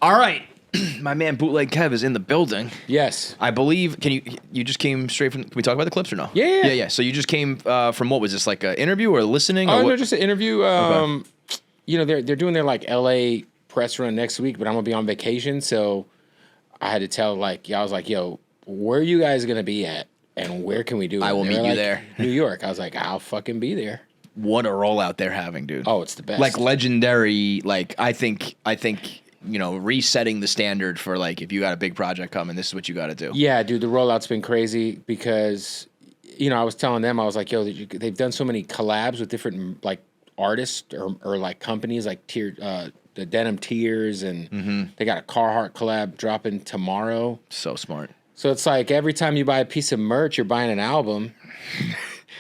All right. My man Bootleg Kev is in the building. Yes. I believe. You just came straight from? Can we talk about the clips or no? Yeah. So you just came from what was this, like an interview or listening? Oh or no, what? just an interview. Okay. You know, they're doing their like LA press run next week, but I'm gonna be on vacation, so I had to tell I was like, yo, where are you guys gonna be at, and where can we do it? I will They meet were you like, there. New York. I was like, I'll fucking be there. What a rollout they're having, dude. Oh, it's the best. Like legendary. Like I think. Resetting the standard for like if you got a big project coming, this is what you got to do. Yeah, dude, the rollout's been crazy because, I was telling them, I was like, yo, they've done so many collabs with different like artists or like companies like the Denim Tears, and they got a Carhartt collab dropping tomorrow. So smart. So it's like every time you buy a piece of merch, you're buying an album.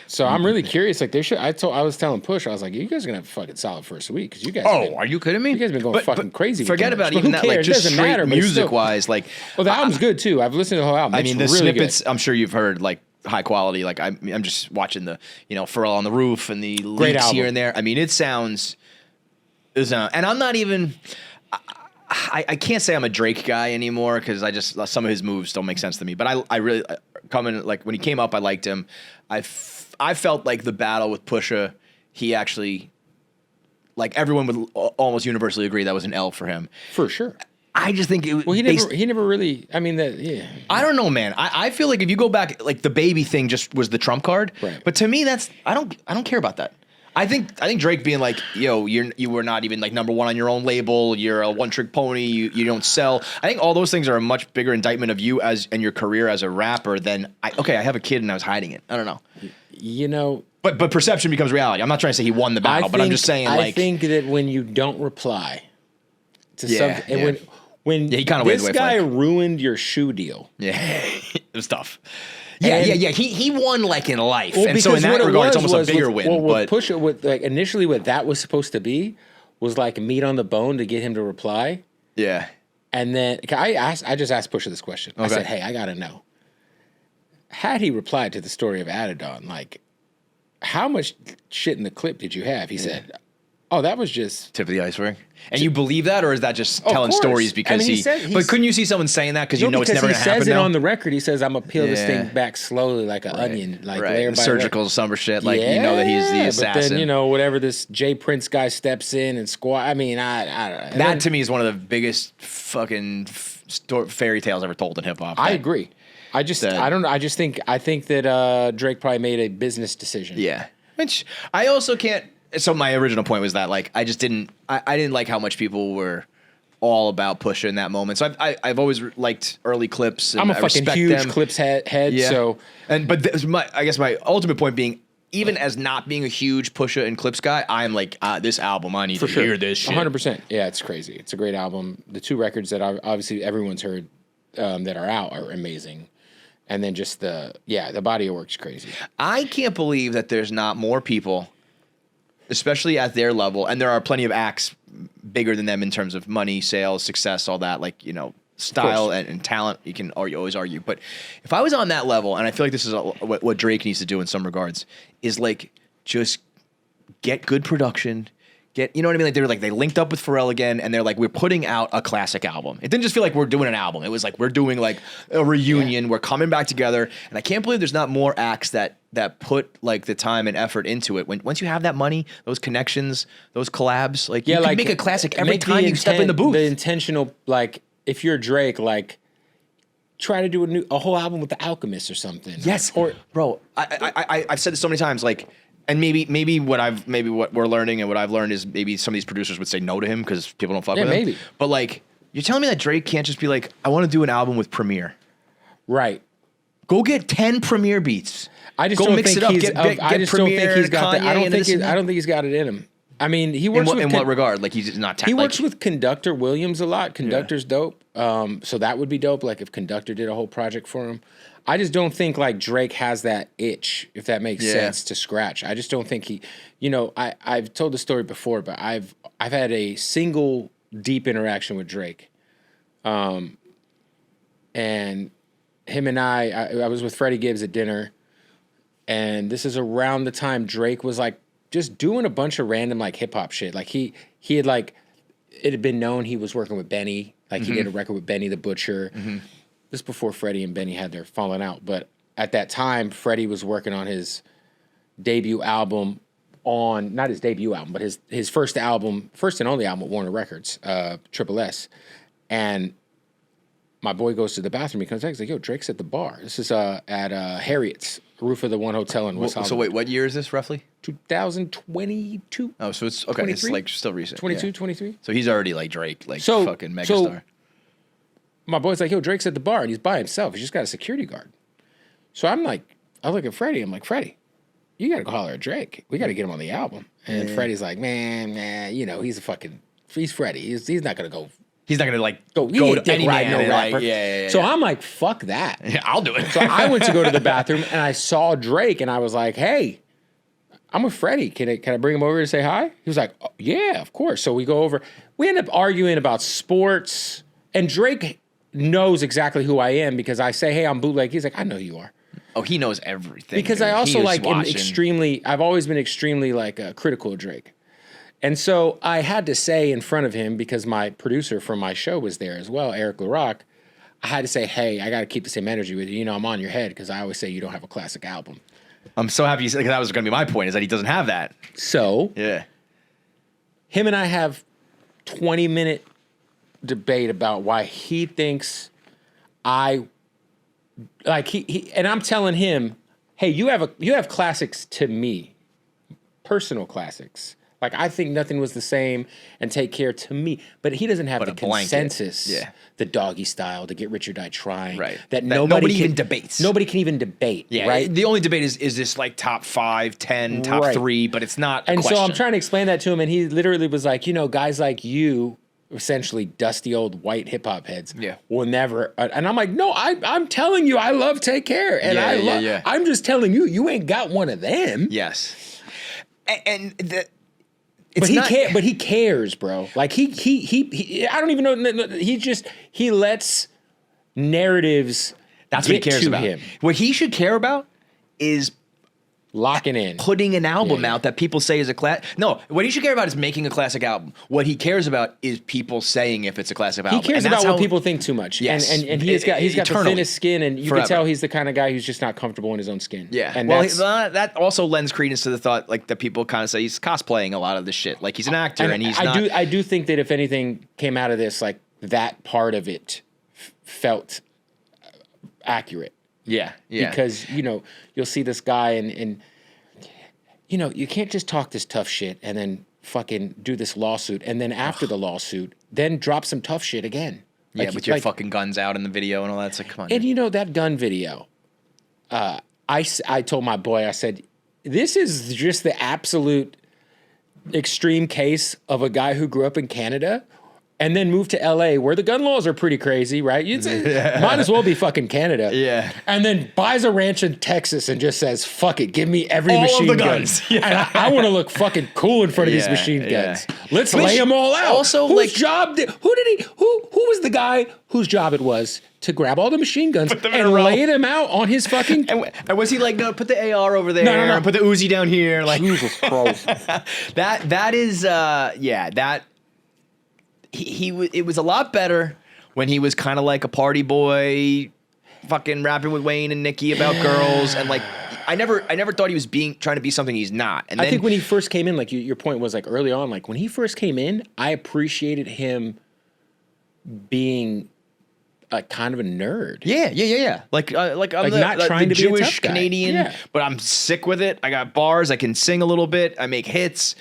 So I'm really curious. Like I was telling Push, I was like, you guys are gonna have a fucking solid first week because you guys. Are you kidding me? You guys been going fucking crazy. Forget with about merch. even But that. Like just doesn't straight matter, music wise, like. Well, the album's good too. I've listened to the whole album. I It's mean, the really snippets. good. I'm sure you've heard like high quality. Like I'm just watching the Pharrell on the Roof and the Great leaks album. here and there. I mean, it sounds. And I'm not even. I can't say I'm a Drake guy anymore because some of his moves don't make sense to me. But I really coming like when he came up, I liked him. I felt like the battle with Pusha, he actually, like everyone would almost universally agree that was an L for him. For sure. I just think it was. Well, he never really. I mean, yeah. I don't know, man. I feel like if you go back, like the baby thing just was the trump card. Right. But to me, I don't care about that. I think Drake being like, yo, you were not even like number one on your own label. You're a one trick pony. You don't sell. I think all those things are a much bigger indictment of you and your career as a rapper than I have a kid and I was hiding it. I don't know. But perception becomes reality. I'm not trying to say he won the battle, but I'm just saying I think that when you don't reply to something, when he kind of waved this away guy flag. Ruined your shoe deal. Yeah, it was tough. Yeah. He won like in life, Well, and so in that regard, it's almost a bigger win. But Pusha, initially, what that was supposed to be was like meat on the bone to get him to reply. Yeah, and then I just asked Pusha this question. Okay. I said, "Hey, I gotta know." Had he replied to the story of Adidon, like, how much shit in the clip did you have? He said, "Oh, that was just tip of the iceberg." And you believe that, or is that just telling course. stories because but couldn't you see someone saying that because it's never going to happen? He says it now? on the record. He says, "I'm gonna peel this thing back slowly like an onion, like layer by surgical layer." summer shit. Like you know that he's the assassin. But then whatever this Jay Prince guy steps in and squat. I mean, I don't know. That to me is one of the biggest fucking fairy tales ever told in hip hop. I agree. I don't know. I think that Drake probably made a business decision. Yeah, which I also can't. So my original point was that like I didn't like how much people were all about Pusha in that moment. So I've always liked early clips. And I'm a I fucking respect huge them. clips head. Yeah. So I guess my ultimate point being, even as not being a huge Pusha and clips guy, I'm like this album. I need to hear this shit. 100%. Yeah, it's crazy. It's a great album. The two records that obviously everyone's heard that are out are amazing. And then just the body of work's crazy. I can't believe that there's not more people, especially at their level, and there are plenty of acts bigger than them in terms of money, sales, success, all that, like, style and talent, you always argue. But if I was on that level, and I feel like this is what Drake needs to do in some regards, is like just get good production, you know what I mean? Like they linked up with Pharrell again, and they're like, we're putting out a classic album. It didn't just feel like we're doing an album. It was like we're doing like a reunion. Yeah. We're coming back together, and I can't believe there's not more acts that put like the time and effort into it. Once you have that money, those connections, those collabs, like you can make a classic every time you step in the booth. The intentional, like if you're Drake, like try to do a whole album with The Alchemist or something. Yes, or bro, I've said this so many times, like. And maybe what we're learning and what I've learned is maybe some of these producers would say no to him because people don't fuck with him. Maybe. But like, you're telling me that Drake can't just be like, I want to do an album with Premier. Right. Go get 10 Premier beats. I just don't mix think it up. he's. I just don't think he's got that. I don't think he's got it in him. I mean, he works in what regard? Like he's not. He works with Conductor Williams a lot. Conductor's dope. So that would be dope. Like if Conductor did a whole project for him. I just don't think like Drake has that itch, if that makes sense, to scratch. I just don't think he. I've told the story before, but I've had a single deep interaction with Drake, and him and I was with Freddie Gibbs at dinner, and this is around the time Drake was like just doing a bunch of random like hip hop shit. Like he had like, it had been known he was working with Benny Like he did a record with Benny the Butcher. This before Freddie and Benny had their falling out, but at that time, Freddie was working on his debut album not his debut album, but his first album, first and only album at Warner Records, Triple S. And my boy goes to the bathroom. He comes back. He's like, "Yo, Drake's at the bar." This is at Harriet's, roof of the one hotel in West Hollywood. So wait, what year is this roughly? 2022. Oh, so it's okay. 23? It's like still recent. 22, Yeah. 23. So he's already like Drake, like fucking megastar. So my boy's like, "Yo, Drake's at the bar and he's by himself. He's just got a security guard." So I look at Freddie. I'm like, "Freddie, you got to go holler at Drake. We got to get him on the album." And Freddie's like, man, he's Freddie. He's not going to go. He's not going to like go to any ride no rapper. Yeah. So I'm like, fuck that. Yeah, I'll do it. So I went to go to the bathroom and I saw Drake and I was like, "Hey, I'm with Freddie. Can I bring him over to say hi?" He was like, "Oh, yeah, of course." So we go over. We end up arguing about sports. And Drake knows exactly who I am because I say, "Hey, I'm Bootleg." He's like, "I know who you are." Oh, he knows everything. Because dude. I also am I've always been extremely critical of Drake. And so I had to say in front of him, because my producer from my show was there as well, Eric LaRock, I had to say, "Hey, I got to keep the same energy with you. I'm on your head because I always say you don't have a classic album." I'm so happy you said, because that was going to be my point, is that he doesn't have that. So Yeah. him and I have 20-minute debate about why he thinks he and I'm telling him, "Hey, you have classics to me, personal classics. Like I think Nothing Was the Same and Take Care to me, but he doesn't have the consensus, the Doggy Style, to Get Rich or Die Trying, right? That nobody even debates. Nobody can even debate, yeah, right? The only debate is this like top 5, 10, top 3, but it's not. And question. so I'm trying to explain that to him, and he literally was like, guys like you, essentially dusty old white hip hop heads, will never. And I'm like, no, I'm telling you, I love Take Care, and I'm just telling you, you ain't got one of them. Yes, and but he cares, bro. Like he I don't even know. He lets narratives. That's what he cares about. Him. What he should care about is locking in, putting an album out that people say is a class. No, what he should care about is making a classic album. What he cares about is people saying if it's a classic album. He cares about what people think too much. Yes, and he's got the thinnest skin, and you can tell he's the kind of guy who's just not comfortable in his own skin. Yeah, and that also lends credence to the thought like that people kind of say he's cosplaying a lot of this shit. Like he's an actor, and he's not. I do think that if anything came out of this, like that part of it felt accurate. Yeah. Because you'll see this guy and you can't just talk this tough shit and then fucking do this lawsuit and then after the lawsuit, then drop some tough shit again. Yeah, with your fucking guns out in the video and all that. It's like, come on. And that gun video, I told my boy, I said, this is just the absolute extreme case of a guy who grew up in Canada and then moved to LA where the gun laws are pretty crazy, right? You'd say, might as well be fucking Canada. Yeah. And then buys a ranch in Texas and just says, "Fuck it, give me every machine gun." guns. Yeah. And I want to look fucking cool in front of these machine guns. Let's lay them all out. Also, who was the guy whose job it was to grab all the machine guns and lay them out on his fucking... And was he like, "No, put the AR over there, no. And put the Uzi down here"? Like, Jesus Christ. that is, that... It was a lot better when he was kind of like a party boy, fucking rapping with Wayne and Nicki about girls, and like I never thought he was trying to be something he's not. And I think when he first came in, like your point was like early on, like when he first came in, I appreciated him being a kind of a nerd. Yeah. Like I'm not trying to be Jewish a tough guy. Canadian, but I'm sick with it. I got bars. I can sing a little bit. I make hits.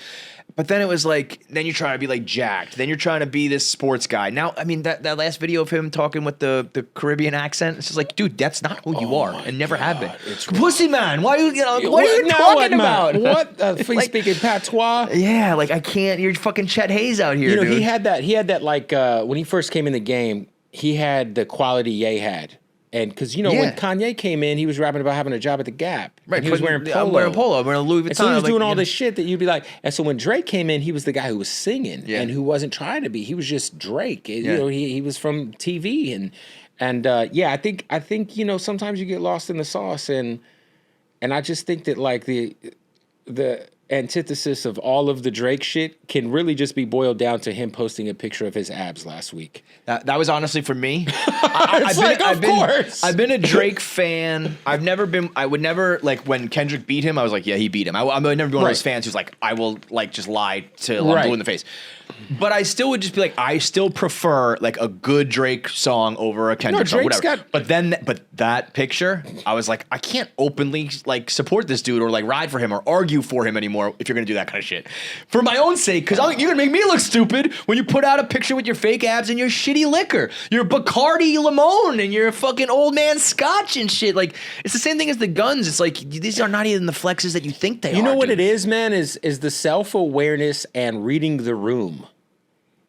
But then it was like, then you're trying to be like jacked. Then you're trying to be this sports guy. Now, I mean, that last video of him talking with the Caribbean accent, it's just like, dude, that's not who you are and never have been. It's Pussy man, what are you talking about? What? Speaking patois? Yeah, like I can't, you're fucking Chet Hayes out here, dude. He had that like, when he first came in the game, he had the quality Ye had. And because, when Kanye came in, he was rapping about having a job at the Gap. Right. He was wearing polo. I'm wearing polo. I'm wearing a Louis Vuitton. And so he was doing all this shit that you'd be like, and so when Drake came in, he was the guy who was singing and who wasn't trying to be. He was just Drake. He was from TV. And I think, sometimes you get lost in the sauce. And I just think that like antithesis of all of the Drake shit can really just be boiled down to him posting a picture of his abs last week. That was honestly for me. Of course. I've been a Drake fan. I would never, like, when Kendrick beat him, I was like, yeah, he beat him. I would never be one of those fans who's like, I will, like, just lie till I'm blue in the face. But I still would just be like, I still prefer, like, a good Drake song over a Kendrick song, whatever. But that picture, I was like, I can't openly, like, support this dude or, like, ride for him or argue for him anymore if you're going to do that kind of shit. For my own sake, because you're going to make me look stupid when you put out a picture with your fake abs and your shitty liquor. Your Bacardi Limon and your fucking old man scotch and shit. Like, it's the same thing as the guns. It's like, these are not even the flexes that you think they are. You know what it is, man, is the self-awareness and reading the room.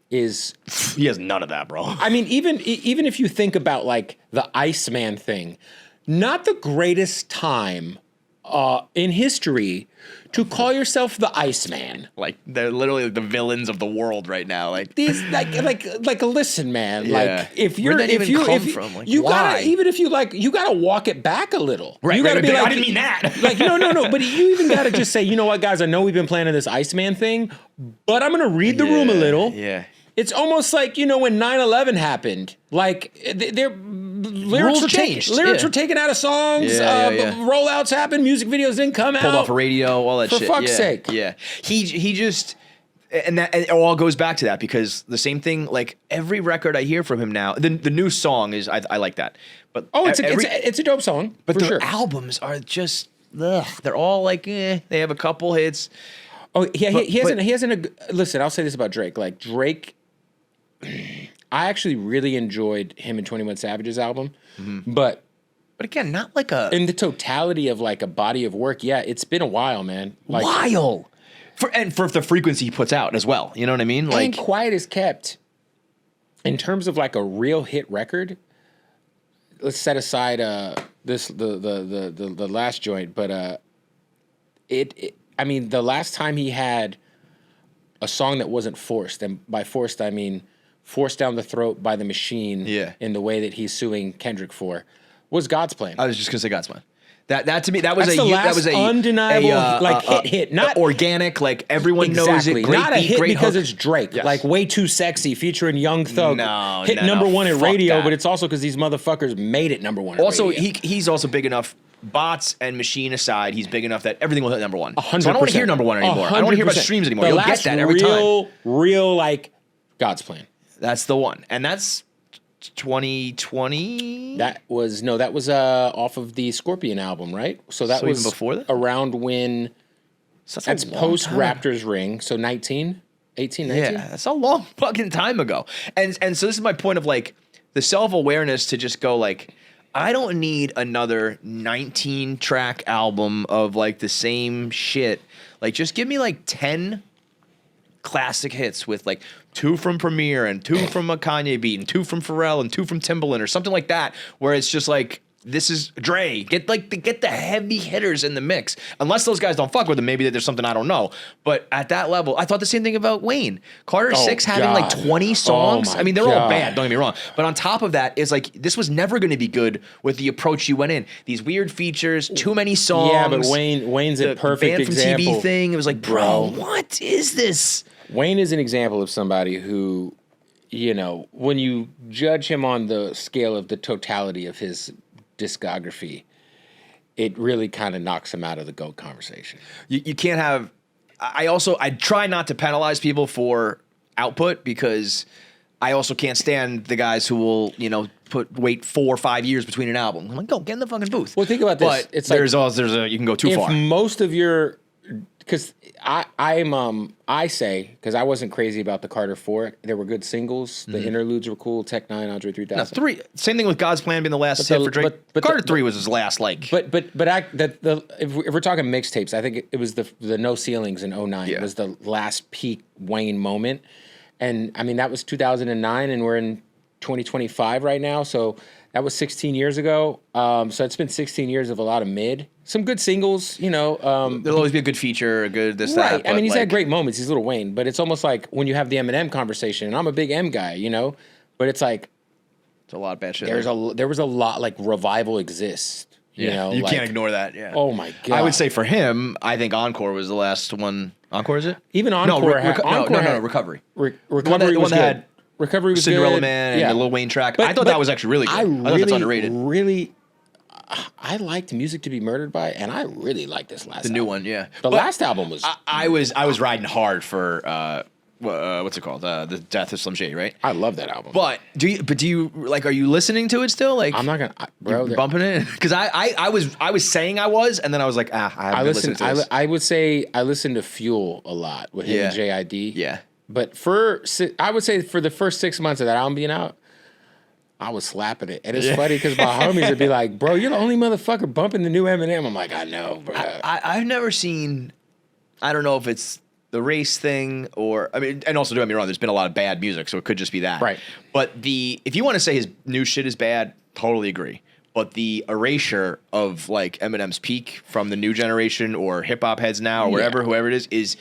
He has none of that, bro. I mean, even if you think about, like, the Iceman thing, not the greatest time in history to call yourself the Iceman. Like, they're literally the villains of the world right now. Like, these, like, listen, man. Yeah. Like, if you're, Where'd that if even you, come if from? Like, you why? gotta, even if you like, you gotta walk it back a little. Right. You gotta be like, I didn't mean that. Like, no. But you even gotta just say, you know what, guys? I know we've been planning this Iceman thing, but I'm gonna read the room a little. Yeah. It's almost like, you know, when 9/11 happened, like, lyrics were changed. Lyrics were taken out of songs. Rollouts happened. Music videos didn't come out. Pulled off a radio, all that For shit. For fuck's sake. Yeah. He just, and it all goes back to that because the same thing, like, every record I hear from him now, the new song is, I like that. But it's a dope song. But for the sure. albums are just, they're all like, they have a couple hits. Oh, yeah, he hasn't, listen, I'll say this about Drake. Like, Drake, I actually really enjoyed him and 21 Savage's album, but again, not like a in the totality of, like, a body of work. Yeah, it's been a while, man. Like, for the frequency he puts out as well. You know what I mean? Like, and Quiet as Kept, in terms of, like, a real hit record. Let's set aside the last joint, but I mean, the last time he had a song that wasn't forced, and by forced I mean forced down the throat by the machine in the way that he's suing Kendrick for, was God's Plan. I was just gonna say God's Plan. That to me, that was undeniable hit, not organic, like everyone knows it. Great not beat, a hit great because hook. It's Drake, Yes. like Way Too Sexy featuring Young Thug, hit number one at radio, that. but it's also because these motherfuckers made it number one. Also, at radio. he's also big enough. Bots and machine aside, he's big enough that everything will hit number one. 100%. So I don't want to hear number one anymore. I don't want to hear about streams anymore. You'll get that every time. Real, like, God's Plan. That's the one, and that's 2020. That was off of the Scorpion album, right? So that was even before that? Around when that's post Raptors ring, so 18, 19. Yeah, that's a long fucking time ago. And so this is my point of, like, the self-awareness to just go, like, I don't need another 19-track album of, like, the same shit. Like, just give me, like, 10 classic hits with, like, 2 from Premier and 2 from a Kanye beat and 2 from Pharrell and 2 from Timbaland or something like that, where it's just like, this is Dre. Get the heavy hitters in the mix. Unless those guys don't fuck with him, maybe there's something I don't know. But at that level, I thought the same thing about Wayne. Carter 6 having like 20 songs. I mean, they're all bad, don't get me wrong. But on top of that is, like, this was never going to be good with the approach you went in. These weird features, too many songs. Yeah, but Wayne's a perfect example. Band from TV thing. It was like, bro, what is this? Wayne is an example of somebody who, you know, when you judge him on the scale of the totality of his discography, it really kind of knocks him out of the GOAT conversation. You can't have. I try not to penalize people for output because I also can't stand the guys who will, you know, wait 4 or 5 years between an album. I'm like, go get in the fucking booth. Well, think about this. But it's you can go too far. If most of your, because I say, because I wasn't crazy about the Carter 4. There were good singles. The interludes were cool. Tech 9, Andre 3000. No, 3. Same thing with God's Plan being the last hit for Drake. But Carter 3 was his last, like. If we're talking mixtapes, I think it was the No Ceilings in 09. It was the last peak Wayne moment. And I mean, that was 2009, and we're in 2025 right now. So that was 16 years ago. So it's been 16 years of a lot of mid. Some good singles, you know. There'll always be a good feature, a good this, right. that. I mean, he's had great moments. He's Lil Wayne. But it's almost like when you have the Eminem conversation, and I'm a big M guy, you know. But it's like, it's a lot of bad shit. There was a lot, like, Revival exists. You know, you like, can't ignore that. Yeah. Oh my god. I would say for him, I think Encore was the last one. Encore is it? Even Encore. No, Recovery. Recovery the was one that good. had Recovery was Cinderella good. Man and the Lil Wayne track. I thought but that was actually really good. I thought that's underrated. I liked Music to be Murdered by, and I really liked this last. The new one, yeah. The last album was. I was riding hard for what's it called? The Death of Slim Shady, right? I love that album. But do you like? Are you listening to it still? Like, I'm not gonna, bro. Bumping it because I was saying I was, and then I was like, I haven't listened to this. I would say I listened to Fuel a lot with him and JID. Yeah. But I would say for the first 6 months of that album being out, I was slapping it. And it's funny because my homies would be like, bro, you're the only motherfucker bumping the new Eminem. I'm like, I know, bro. I've never seen, I don't know if it's the race thing or, I mean, and also don't get me wrong, there's been a lot of bad music, so it could just be that. Right. But if you want to say his new shit is bad, totally agree. But the erasure of like Eminem's peak from the new generation or hip hop heads now or wherever, whoever it is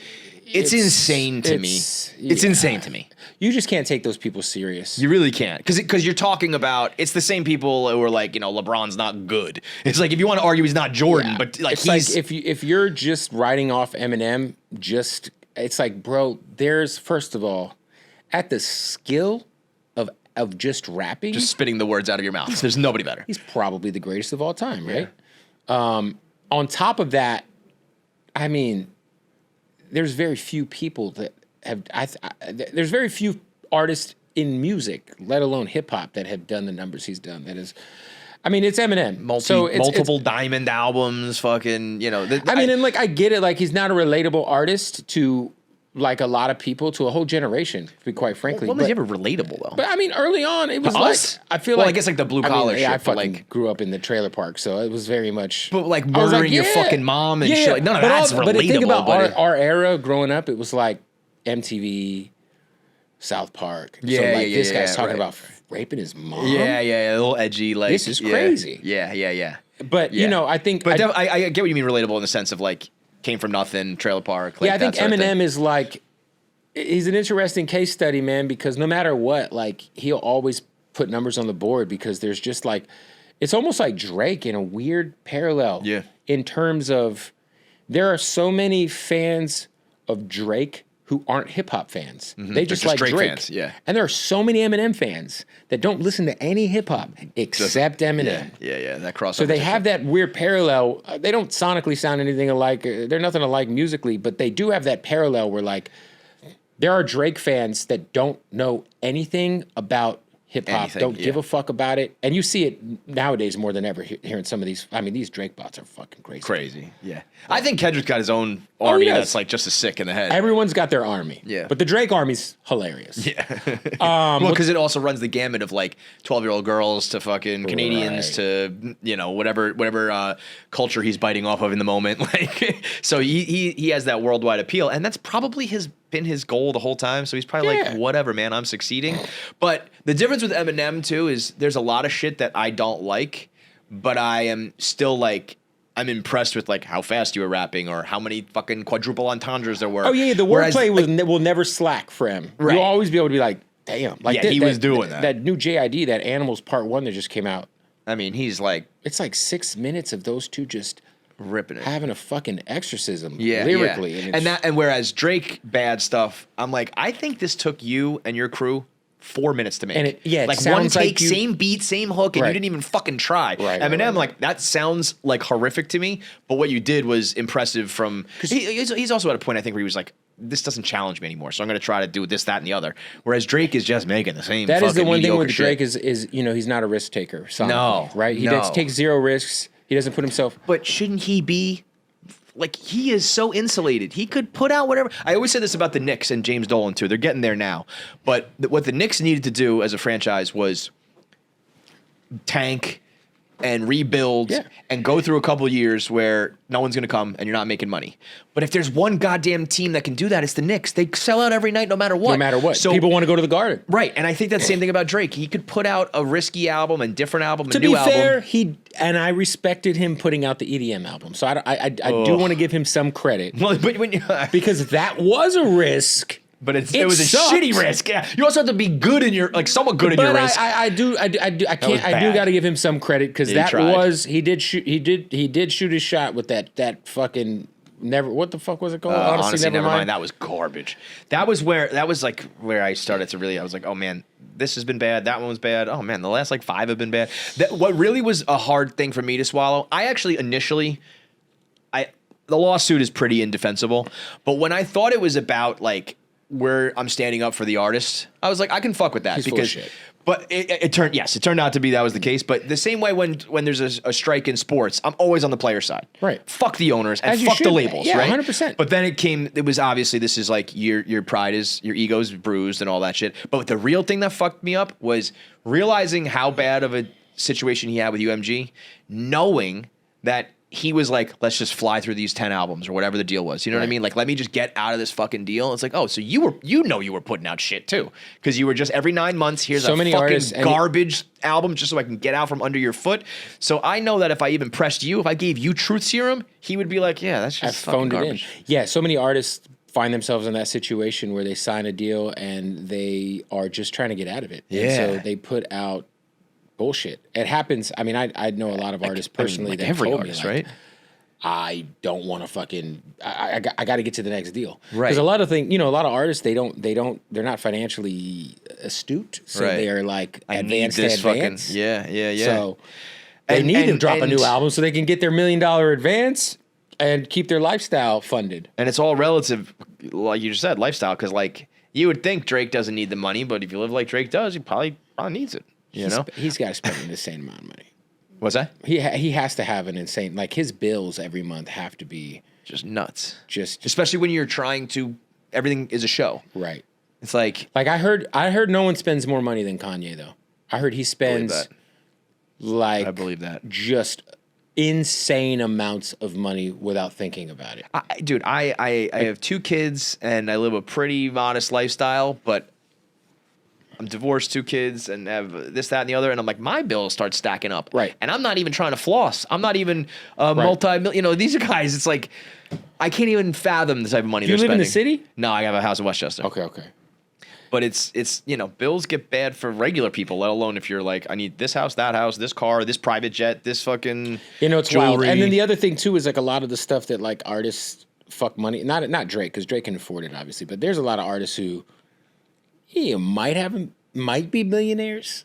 it's insane to me. It's insane to me. You just can't take those people serious. You really can't. Because you're talking about, it's the same people who are like, you know, LeBron's not good. It's like, if you want to argue he's not Jordan, but like it's he's... like if you're just writing off Eminem, it's like, bro, there's, first of all, at the skill of just rapping. Just spitting the words out of your mouth. There's nobody better. He's probably the greatest of all time, right? Yeah. On top of that, I mean... There's very few people that have. There's very few artists in music, let alone hip hop, that have done the numbers he's done. That is, I mean, it's Eminem. Multiple diamond albums, fucking, you know. And like, I get it. Like, he's not a relatable artist to like a lot of people, to a whole generation, to be quite frankly. When was he ever relatable though? But I mean, early on, it was us? Like, I feel like, I guess like the blue collar shit. I fucking grew up in the trailer park, so it was very much. But like murdering your fucking mom and shit. Like, none of that's relatable. But think about our era growing up, it was like MTV, South Park. This guy's talking about raping his mom. Yeah, a little edgy. Like, this is crazy. Yeah. But you know, I think. But I get what you mean, relatable in the sense of like came from nothing, trailer park. Like, I think Eminem is like. He's an interesting case study, man, because no matter what, like, he'll always put numbers on the board because there's just like, it's almost like Drake in a weird parallel. Yeah. In terms of, there are so many fans of Drake who aren't hip hop fans. Mm-hmm. They just like Drake. Fans, yeah. And there are so many Eminem fans that don't listen to any hip hop except Eminem. Yeah, that crossover. So they have that weird parallel. They don't sonically sound anything alike. They're nothing alike musically, but they do have that parallel where like, there are Drake fans that don't know anything about hip-hop, don't give a fuck about it. And you see it nowadays more than ever hearing some of these. I mean, these Drake bots are fucking crazy. Yeah. I think Kendrick's got his own army that's like just as sick in the head. Everyone's got their army. Yeah. But the Drake army's hilarious. Yeah. Well, because it also runs the gamut of like 12-year-old girls to fucking Canadians to, you know, whatever culture he's biting off of in the moment. Like, so he has that worldwide appeal. And that's probably been his goal the whole time. So he's probably like, whatever, man, I'm succeeding. But the difference with Eminem too is there's a lot of shit that I don't like, but I am still like, I'm impressed with like how fast you were rapping or how many fucking quadruple entendres there were. Oh yeah, the wordplay will never slack for him. Right. You'll always be able to be like, damn. Like he was doing that. That new JID, that Animals Part 1 that just came out. I mean, he's like, it's like 6 minutes of those two just ripping it, having a fucking exorcism lyrically. Yeah. And whereas Drake bad stuff, I'm like, I think this took you and your crew 4 minutes to make. And it like one take, same beat, same hook, and you didn't even fucking try. Eminem, like, that sounds like horrific to me, but what you did was impressive from, he's also at a point, I think, where he was like, this doesn't challenge me anymore, so I'm going to try to do this, that, and the other. Whereas Drake is just making the same. That is the one thing with shit. Drake is you know, he's not a risk taker. No, right? He takes zero risks. He doesn't put himself. But shouldn't he be? Like, he is so insulated. He could put out whatever. I always say this about the Knicks and James Dolan too. They're getting there now. But what the Knicks needed to do as a franchise was tank and rebuild and go through a couple years where no one's going to come and you're not making money. But if there's one goddamn team that can do that, it's the Knicks. They sell out every night no matter what. No matter what. So people want to go to the Garden. Right. And I think that's the same thing about Drake. He could put out a risky album and different album and new album. To be fair, I respected him putting out the EDM album. So I do want to give him some credit. Well, but because that was a risk. But it was a sucked. shitty risk. Yeah, you also have to be good in your somewhat good in your risk. I do got to give him some credit because he did shoot his shot with that fucking never. What the fuck was it called? Honestly, never mind. That was garbage. That was where I started to really. I was like, oh man, this has been bad. That one was bad. Oh man, the last 5 have been bad. What really was a hard thing for me to swallow. I actually initially, the lawsuit is pretty indefensible, but when I thought it was about where I'm standing up for the artist, I was like, I can fuck with that. He's full of shit. But it turned out to be that was the case. But the same way when there's a strike in sports, I'm always on the player side. Right. Fuck the owners and fuck the labels. Yeah, right? 100%. But then it was obviously this is your pride is, your ego's bruised and all that shit. But the real thing that fucked me up was realizing how bad of a situation he had with UMG, knowing that he was like, let's just fly through these 10 albums or whatever the deal was. You know what I mean? Let me just get out of this fucking deal. It's like, oh, so you were putting out shit too. Because you were just every 9 months, here's a fucking garbage album just so I can get out from under your foot. So I know that if I even pressed you, if I gave you Truth Serum, he would be like, yeah, that's just fucking garbage. Yeah, so many artists find themselves in that situation where they sign a deal and they are just trying to get out of it. Yeah. And so they put out bullshit. It happens. I mean, I know a lot of artists personally that every told artist, me, right? I don't want to fucking. I got to get to the next deal. Right. Because a lot of things, a lot of artists they're not financially astute, so they are advanced. Yeah. So they need to drop a new album so they can get their $1 million advance and keep their lifestyle funded. And it's all relative, like you just said, lifestyle. Because you would think Drake doesn't need the money, but if you live like Drake does, he probably needs it. He's got to spend an insane amount of money. What's that? He has to have an insane, his bills every month have to be just nuts. Just especially when you're trying to, everything is a show. Right. It's like I heard no one spends more money than Kanye though. I heard he spends I believe that. Just insane amounts of money without thinking about it. I have 2 kids and I live a pretty modest lifestyle, but I'm divorced, 2 kids, and have this, that, and the other. And I'm like, my bills start stacking up. Right. And I'm not even trying to floss. I'm not even multi-million. These are guys, it's like, I can't even fathom the type of money they're spending. You live in the city? No, I have a house in Westchester. Okay. But it's bills get bad for regular people, let alone if you're like, I need this house, this car, this private jet, this fucking it's jewelry. wild. And then the other thing, too, is a lot of the stuff that artists fuck money. Not Drake, because Drake can afford it, obviously. But there's a lot of artists who might be millionaires,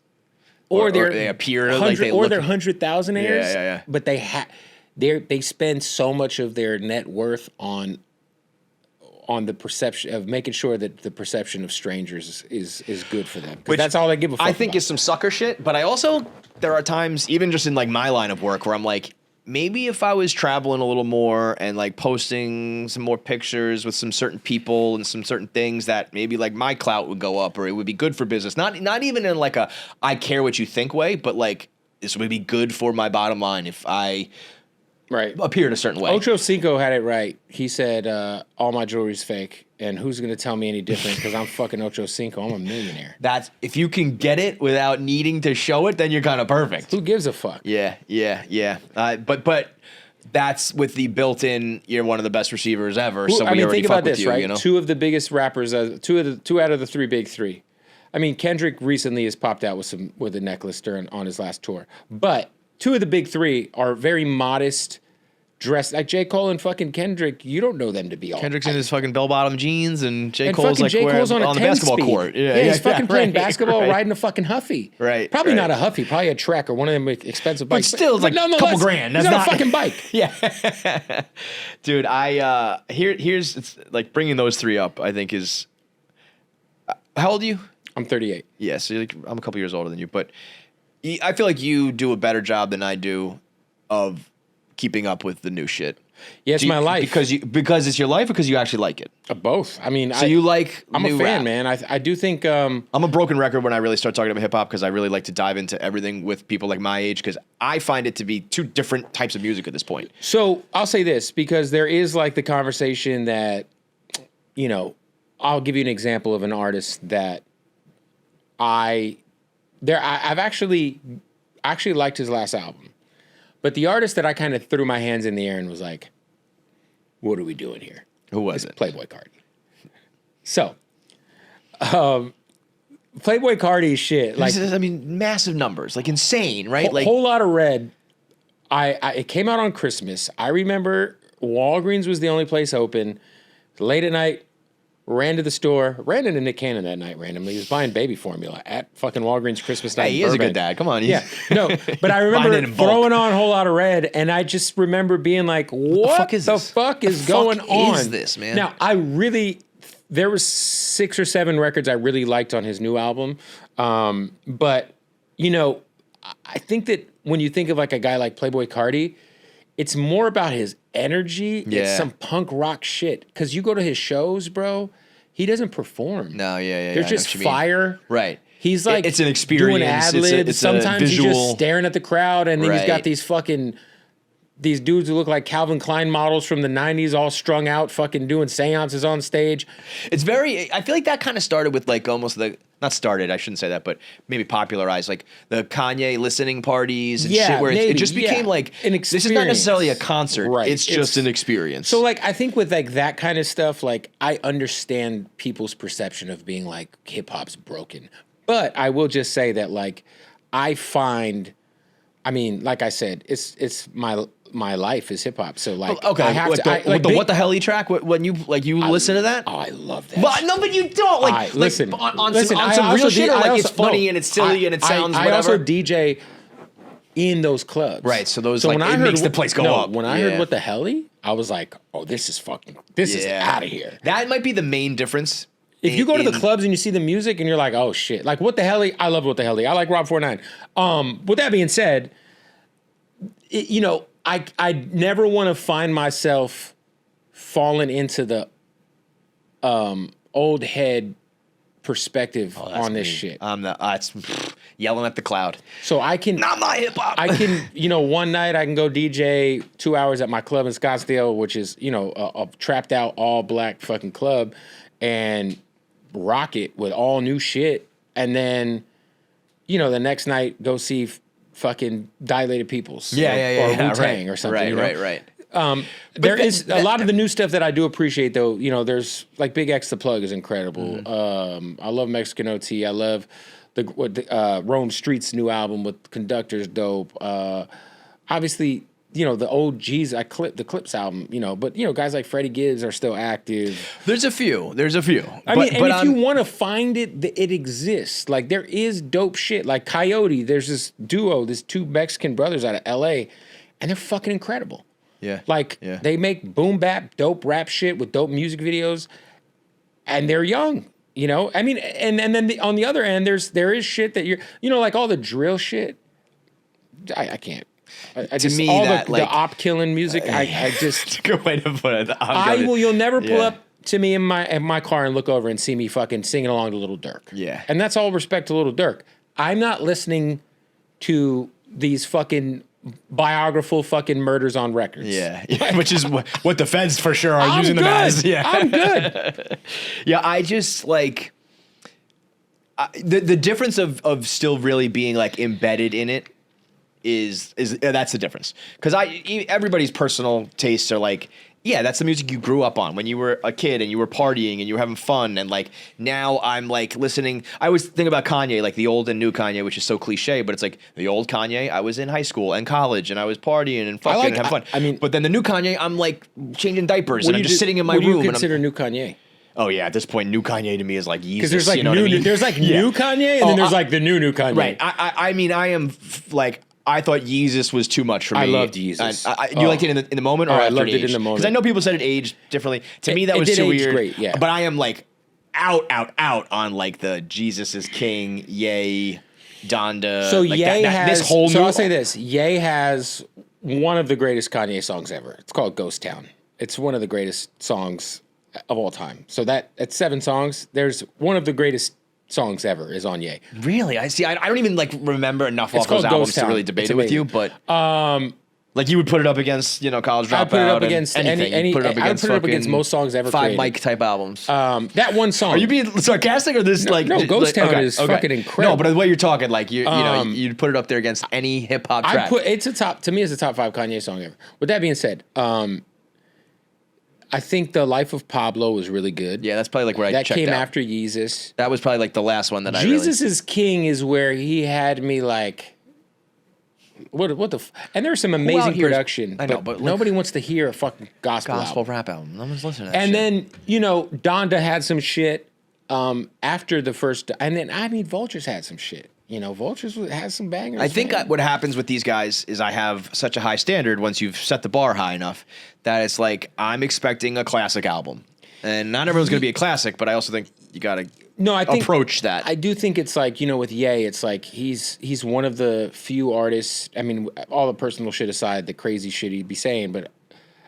or they appear they're 100,000aires. Yeah. But they spend so much of their net worth on the perception of making sure that the perception of strangers is good for them. Because that's all they give a fuck I think about. is some sucker shit. But there are times, even just in my line of work, where I'm like, maybe if I was traveling a little more and posting some more pictures with some certain people and some certain things, that maybe my clout would go up, or it would be good for business. Not even in a I care what you think way, but this would be good for my bottom line if I appeared a certain way. Ocho Cinco had it right. He said, all my jewelry's fake, and who's going to tell me any different? Because I'm fucking Ocho Cinco. I'm a millionaire. That's, if you can get it without needing to show it, then you're kind of perfect. Who gives a fuck? Yeah. But that's with the built-in, you're one of the best receivers ever. So we already think fuck about with this, you, right? 2 of the biggest rappers, 2 out of the 3 big 3. I mean, Kendrick recently has popped out with a necklace on his last tour, but 2 of the big 3 are very modest. Dressed like J. Cole and fucking Kendrick, you don't know them to be all. Kendrick's in his fucking bell-bottom jeans, and J. Cole's on the basketball court. Yeah, he's fucking playing basketball, riding a fucking Huffy. Right. Probably not a Huffy, probably a Trek or one of them expensive bikes. But still, it's a couple grand. That's not a fucking bike. Yeah. Dude, here's it's bringing those 3 up, I think is. How old are you? I'm 38. Yeah, so I'm a couple years older than you, but I feel like you do a better job than I do of keeping up with the new shit. Yeah, it's my life. Because it's your life, or because you actually like it? Both. I mean, so I'm a fan, rap. man. I do think I'm a broken record when I really start talking about hip hop, because I really like to dive into everything with people like my age, because I find it to be 2 different types of music at this point. So I'll say this, because there is the conversation that, I'll give you an example of an artist that I've actually liked his last album. But the artist that I kind of threw my hands in the air and was like, what are we doing here? Who was it? Playboi Carti. So, Playboi Carti shit. Like, I mean, massive numbers, like insane, right? Like Whole Lot of Red. It came out on Christmas. I remember Walgreens was the only place open. Late at night, ran to the store. Ran into Nick Cannon that night randomly. He was buying baby formula at fucking Walgreens Christmas night. Hey, he is a good dad. Come on. Yeah. No, but I remember throwing on Whole Lot of Red, and I just remember being like, what the fuck is going on? What is this, man? Now, there was 6 or 7 records I really liked on his new album. But, you know, I think that when you think of like a guy like Playboi Carti, it's more about his energy. Yeah. It's some punk rock shit. Because you go to his shows, bro, he doesn't perform. No, yeah. There's just fire. Right. He's like it's an experience. Doing ad-libs. It's sometimes a he's visual. just staring at the crowd, and then he's got Right. these dudes who look like Calvin Klein models from the 90s all strung out, fucking doing seances on stage. It's I feel like that kind of started with like almost not started, I shouldn't say that, but maybe popularized like the Kanye listening parties and shit where it just became like, an this experience. is not necessarily a concert. Right. It's just an experience. So like, I think with like that kind of stuff, like I understand people's perception of being like hip hop's broken. But I will just say that like, I find, I mean, like I said, it's my life is hip hop. So like, okay, I have what the hell track? When you listen to that? Oh, I love that. But no, but you don't like. Listen, on some real shit, or like it's funny and it's silly and it sounds whatever. I also DJ in those clubs, right? So those like, it makes the place go up. When I heard What the Helly, I was like, oh, this is out of here. That might be the main difference. If you go to the clubs and you see the music and you're like, oh shit, like What the Helly, I love What the Helly. I like Rob 49. With that being said, you know, I never want to find myself falling into the old head perspective on this shit. I'm it's yelling at the cloud. So I can not my hip hop. I can, you know, one night I can go DJ 2 hours at my club in Scottsdale, which is, you know, a trapped out all black fucking club, and rock it with all new shit, and then, you know, the next night go see fucking Dilated Peoples, or Wu-Tang or something. Right, you know? right. There is a lot of the new stuff that I do appreciate, though. You know, there's like Big X The Plug is incredible. I love Mexican OT. I love the Rome Street's new album with Conductor's dope. Obviously, you know, the OGs, the Clips album, you know, but, you know, guys like Freddie Gibbs are still active. There's a few. I mean, and if you want to find it, it exists. Like, there is dope shit. Like Coyote, there's this duo, these 2 Mexican brothers out of LA, and they're fucking incredible. Yeah. Like, they make boom bap, dope rap shit with dope music videos, and they're young. You know, I mean, and then on the other end, there is shit that you know, like all the drill shit. I can't. I just, me, all that, the op killing music. I just good way to put it. You'll never pull up to me in my car and look over and see me fucking singing along to Little Durk. Yeah, and that's all respect to Little Durk. I'm not listening to these fucking biographical fucking murders on records. Yeah, which is what the feds for sure are using them as. Yeah, I'm good. Yeah, I just like the difference of still really being like embedded in it is that's the difference, because everybody's personal tastes are like, yeah, that's the music you grew up on when you were a kid and you were partying and you were having fun, and like now I'm like listening. I always think about Kanye, like the old and new Kanye, which is so cliche, but it's like the old Kanye, I was in high school and college and I was partying and fucking and having fun. I mean, but then the new Kanye, I'm like changing diapers and I'm just sitting in my room. What do you consider new Kanye? Oh yeah, at this point, new Kanye to me is like Yeezus. Because there's like you know what I mean? There's like new Kanye, and then there's like the new Kanye. Right. I mean, I am like. I thought Yeezus was too much for me. I loved Yeezus. You liked it in the moment, or I after loved it it in the moment. Because I know people said it aged differently. To me, that was too weird. Great, yeah. But I am like out on like the Jesus is King, Ye, Donda. So like Ye has. This whole I'll say this: Ye has one of the greatest Kanye songs ever. It's called Ghost Town. It's one of the greatest songs of all time. So that's 7 songs. There's one of the greatest songs ever is on Ye. Really? I see. I don't even like remember enough off called those albums Ghost Town. to really debate it with you, but like you would put it up against, College Dropout. I'd put it up against anything. any. Put it up I would put it up against most songs ever Five created. Mike type albums. That one song. Are you being sarcastic or this like? No, Ghost Town is fucking incredible. No, but the way you're talking, like you know, you'd put it up there against any hip hop track. It's a top 5 Kanye song ever. With that being said, I think The Life of Pablo was really good. Yeah, that's probably like where I that checked came out. after Yeezus. That was probably like the last one that Jesus is King is where he had me like, what the and there's some amazing production. I know, but nobody wants to hear a fucking gospel rap album. No one's listening to that and shit. then, you know, Donda had some shit after the first, and then, I mean, Vultures had some shit. You know, Vultures has some bangers. I think what happens with these guys is I have such a high standard once you've set the bar high enough that it's like I'm expecting a classic album. And not everyone's going to be a classic, but I also think you got to approach that. I do think it's like, you know, with Ye, it's like he's one of the few artists, I mean, all the personal shit aside, the crazy shit he'd be saying, but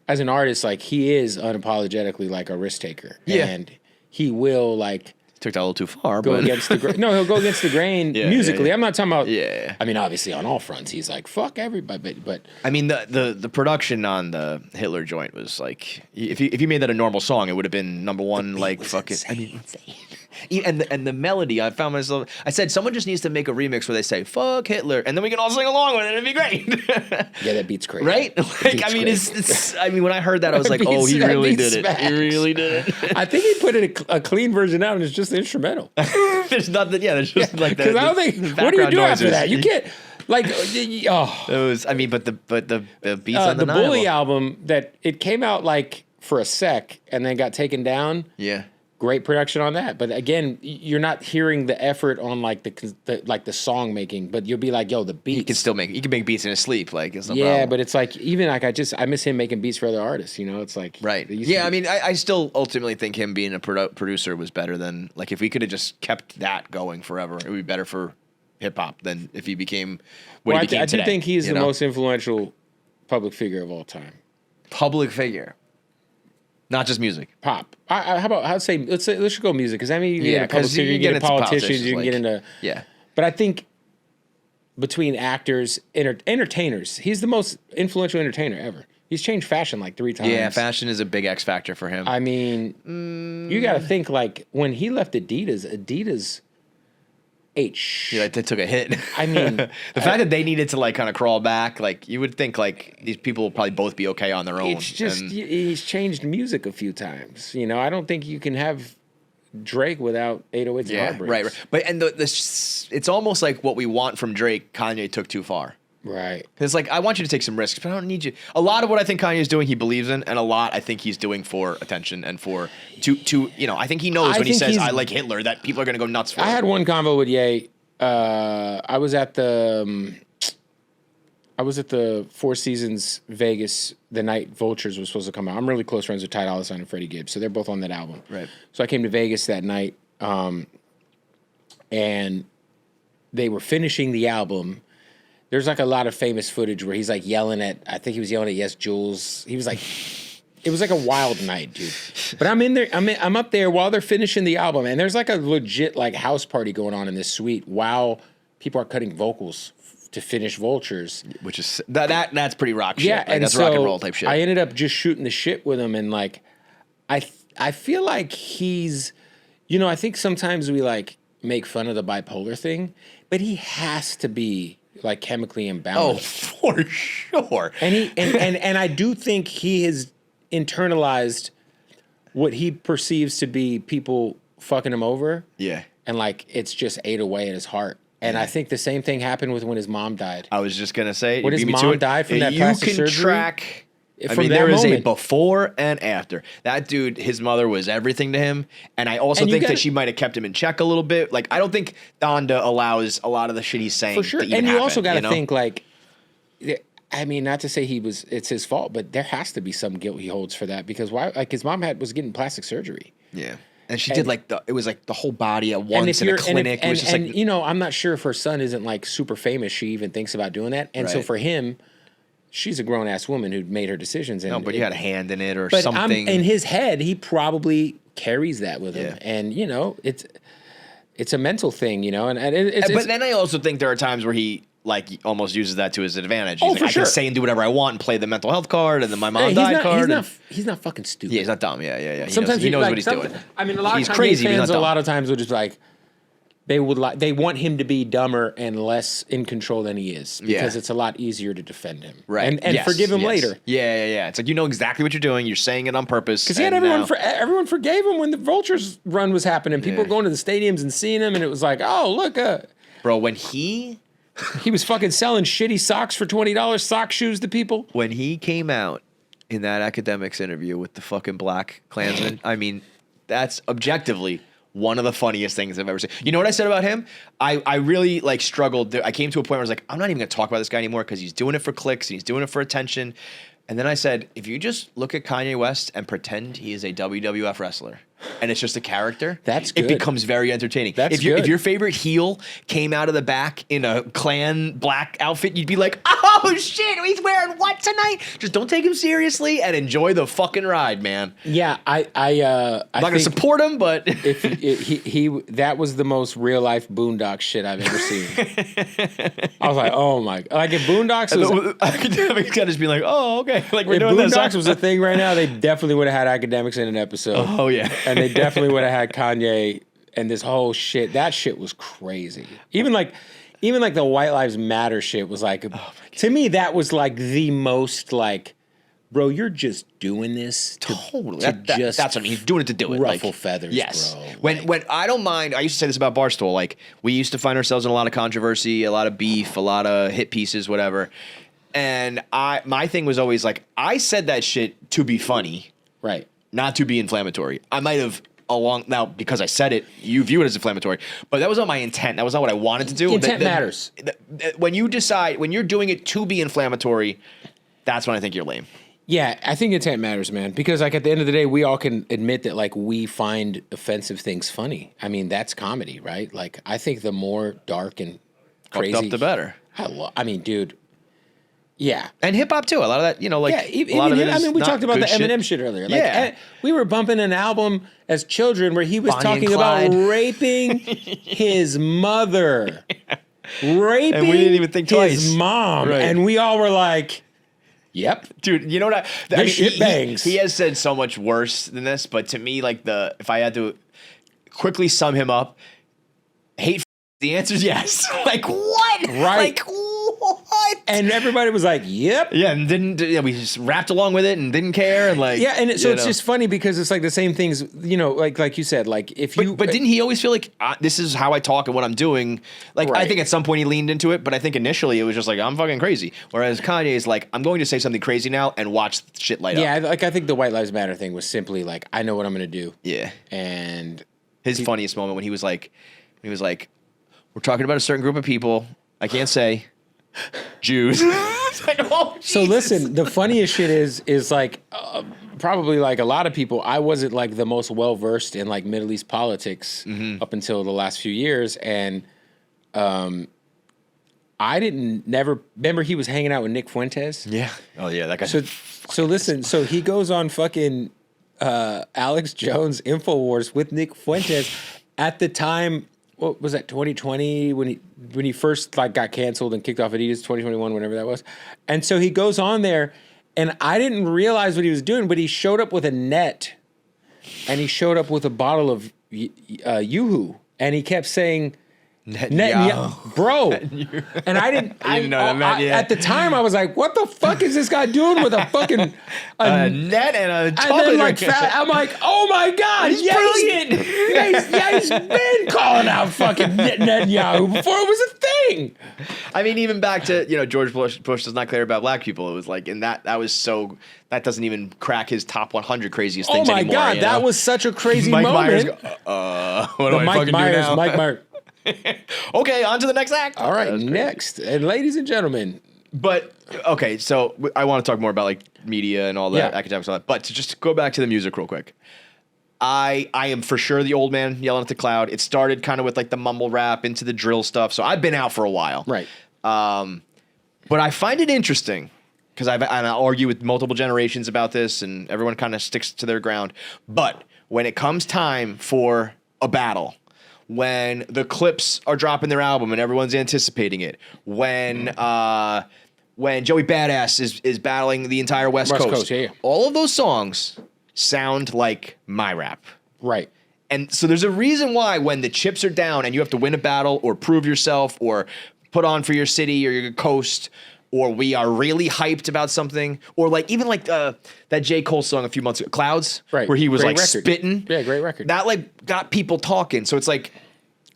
as an artist, like, he is unapologetically like a risk taker. Yeah. And he will, like, took that a little too far, go but against the grain. No, he'll go against the grain musically. I'm not talking about. Yeah. I mean, obviously on all fronts, he's like fuck everybody. But I mean, the production on the Hitler joint was like, if you made that a normal song, it would have been number one. Like fucking, I mean, insane. And the melody, I found myself. I said someone just needs to make a remix where they say "fuck Hitler," and then we can all sing along with it. It'd be great. Yeah, that beat's crazy, right? Like, I mean, it's. I mean, when I heard that, I was like, "Oh, he really did it. He really did it." I think he put a clean version out, and it's just instrumental. There's nothing. Yeah, there's just like that. Because I don't think. What do you do after that? You can't. Like, oh. It was. I mean, but the beats on the Bully album that it came out like for a sec and then got taken down. Yeah. Great production on that, but again, you're not hearing the effort on like the song making. But you'll be like, yo, the beats. He can still make. He can make beats in his sleep. Like, it's no yeah, problem. but it's like even like I miss him making beats for other artists. You know, it's like right. Yeah, I mean, I still ultimately think him being a producer was better than like if we could have just kept that going forever, it would be better for hip hop than if he became what he became I today. do think he's the most influential public figure of all time. Public figure. Not just music. Pop. Let's just go music because I mean you get a public figure, you get into politicians, you can get into But I think between actors, entertainers, he's the most influential entertainer ever. He's changed fashion like 3 times. Yeah, fashion is a big X factor for him. I mean, you got to think like when he left Adidas yeah, they took a hit. I mean, the fact that they needed to like kind of crawl back, like you would think like these people will probably both be okay on their own. It's just he's changed music a few times. You know, I don't think you can have Drake without 808s and Heartbreaks. Right. But and it's almost like what we want from Drake, Kanye took too far. Right. Because like I want you to take some risks, but I don't need you. A lot of what I think Kanye is doing, he believes in, and a lot I think he's doing for attention and for to you know. I think he knows when he says I like Hitler that people are going to go nuts for. I had one convo with Ye. I was at the Four Seasons Vegas the night Vultures was supposed to come out. I'm really close friends with Ty Dolla $ign and Freddie Gibbs, so they're both on that album. Right. So I came to Vegas that night, and they were finishing the album. There's like a lot of famous footage where he's like yelling at. I think he was yelling at Yes Jules. He was like. It was like a wild night, dude. But I'm in there. I'm up there while they're finishing the album, and there's like a legit like house party going on in this suite while people are cutting vocals to finish Vultures, which is that's pretty rock shit. Yeah, like, and that's so rock and roll type shit. I ended up just shooting the shit with him, and like, I feel like he's, you know, I think sometimes we like make fun of the bipolar thing, but he has to be like chemically imbalanced. Oh, for sure. And he and I do think he has internalized what he perceives to be people fucking him over. Yeah. And like it's just ate away at his heart. And I think the same thing happened with when his mom died. I was just gonna say when his mom died from that plastic surgery. You can track. I mean, there is a before and after. That dude, his mother was everything to him, and I also think that she might have kept him in check a little bit. Like, I don't think Donda allows a lot of the shit he's saying. For sure, to even and you happen, also got to think like. I mean, not to say it's his fault, but there has to be some guilt he holds for that because why? Like his mom was getting plastic surgery. Yeah, and she did like it was like the whole body at once in a clinic. It was just like, you know, I'm not sure if her son isn't like super famous. She even thinks about doing that, and so for him, she's a grown ass woman who made her decisions. And, no, but you had a hand in it or something. In his head, he probably carries that with him, and you know, it's a mental thing, you know, and but then I also think there are times where he. Like he almost uses that to his advantage. He's Oh, like, for I sure. can say and do whatever I want and play the mental health card and then my mom died card. He's not fucking stupid. Yeah, he's not dumb. Yeah. Sometimes he knows what he's doing. I mean, a lot he's of times crazy. fans a lot of times will just like, they want him to be dumber and less in control than he is because it's a lot easier to defend him, right? And forgive him later. Yeah. It's like you know exactly what you're doing. You're saying it on purpose. Because he had everyone forgave him when the Vultures run was happening. People were going to the stadiums and seeing him, and it was like, oh look, bro, when he was fucking selling shitty socks for $20, sock shoes to people. When he came out in that academics interview with the fucking black Klansman, I mean, that's objectively one of the funniest things I've ever seen. You know what I said about him? I really like struggled. I came to a point where I was like, I'm not even gonna talk about this guy anymore because he's doing it for clicks and he's doing it for attention. And then I said, if you just look at Kanye West and pretend he is a WWF wrestler and it's just a character, that's good. It becomes very entertaining. That's good. If your favorite heel came out of the back in a Klan black outfit, you'd be like, oh shit, he's wearing what tonight? Just don't take him seriously and enjoy the fucking ride, man. Yeah, I'm not gonna support him, but if he that was the most real life Boondocks shit I've ever seen. I was like, oh my, like if Boondocks was academics gotta just be like, oh okay. Like we're if doing Boondocks this. was a thing right now, they definitely would have had academics in an episode. Oh yeah, and they definitely would have had Kanye and this whole shit. That shit was crazy. Even like the White Lives Matter shit was like, to me that was like the most like, bro, you're just doing this to that's what I mean. He's doing it to do it. Ruffle feathers. Yes. Bro. When I don't mind, I used to say this about Barstool. Like we used to find ourselves in a lot of controversy, a lot of beef, a lot of hit pieces, whatever. And my thing was always like, I said that shit to be funny, right? Not to be inflammatory. I might have now because I said it, you view it as inflammatory, but that was not my intent. That was not what I wanted to do. Intent matters. When you decide, when you're doing it to be inflammatory, that's when I think you're lame. Yeah, I think intent matters, man. Because like at the end of the day, we all can admit that like we find offensive things funny. I mean, that's comedy, right? Like I think the more dark and crazy, fucked up, the better. I mean, dude. Yeah, and hip hop too. A lot of that, you know, like a lot of it is. I mean, we not talked about the good Eminem shit earlier. Like, yeah, we were bumping an album as children where he was talking about raping his mother, raping and we didn't even think twice. His mom, right. And we all were like, "Yep, dude." You know what? This shit bangs. He has said so much worse than this, but to me, like if I had to quickly sum him up, hate. The answer is yes. Like what? Right. Like what? And everybody was like, "Yep." Yeah, and we just rapped along with it and didn't care and like yeah, and so it's just funny because it's like the same things, you know, like you said, like if you. But didn't he always feel like this is how I talk and what I'm doing? Like right. I think at some point he leaned into it, but I think initially it was just like I'm fucking crazy. Whereas Kanye is like I'm going to say something crazy now and watch shit light up. Yeah, like I think the White Lives Matter thing was simply like I know what I'm going to do. Yeah, and his funniest moment when he was like, we're talking about a certain group of people. I can't say Jews. Like, oh, so listen, the funniest shit is like probably like a lot of people. I wasn't like the most well versed in like Middle East politics up until the last few years, and I never remember he was hanging out with Nick Fuentes. Yeah. Oh yeah, that guy. So listen, so he goes on fucking Alex Jones InfoWars with Nick Fuentes at the time. What was that? 2020 when he first like got canceled and kicked off Adidas. 2021, whenever that was. And so he goes on there, and I didn't realize what he was doing, but he showed up with a net, and he showed up with a bottle of Yoo-hoo, and he kept saying. Bro, and I didn't. At the time, I was like, "What the fuck is this guy doing with a fucking a net and a chocolate?" And then, like, I'm like, "Oh my god, he's brilliant!" He's been calling out fucking Netanyahu before it was a thing. I mean, even back to George Bush does not care about black people. It was like, and that was so. That doesn't even crack his top 100 craziest things anymore. Oh my god, that was such a crazy Mike moment. Myers what do I fucking do now? Mike Myers. Okay, on to the next act. All right, next. And ladies and gentlemen. But, okay, so I want to talk more about, like, media and all that, academics and all that. But to just go back to the music real quick. I am for sure the old man yelling at the cloud. It started kind of with, like, the mumble rap into the drill stuff. So I've been out for a while. Right. But I find it interesting, because I argue with multiple generations about this, and everyone kind of sticks to their ground. But when it comes time for a battle, when the Clips are dropping their album and everyone's anticipating it, when Joey Badass is battling the entire West Coast, yeah. all of those songs sound like my rap. Right. And so there's a reason why when the chips are down and you have to win a battle or prove yourself or put on for your city or your coast, or we are really hyped about something, or like even like that J. Cole song a few months ago, Clouds, Right. where he was Great like record. spitting. Yeah, great record. That like got people talking. So it's like,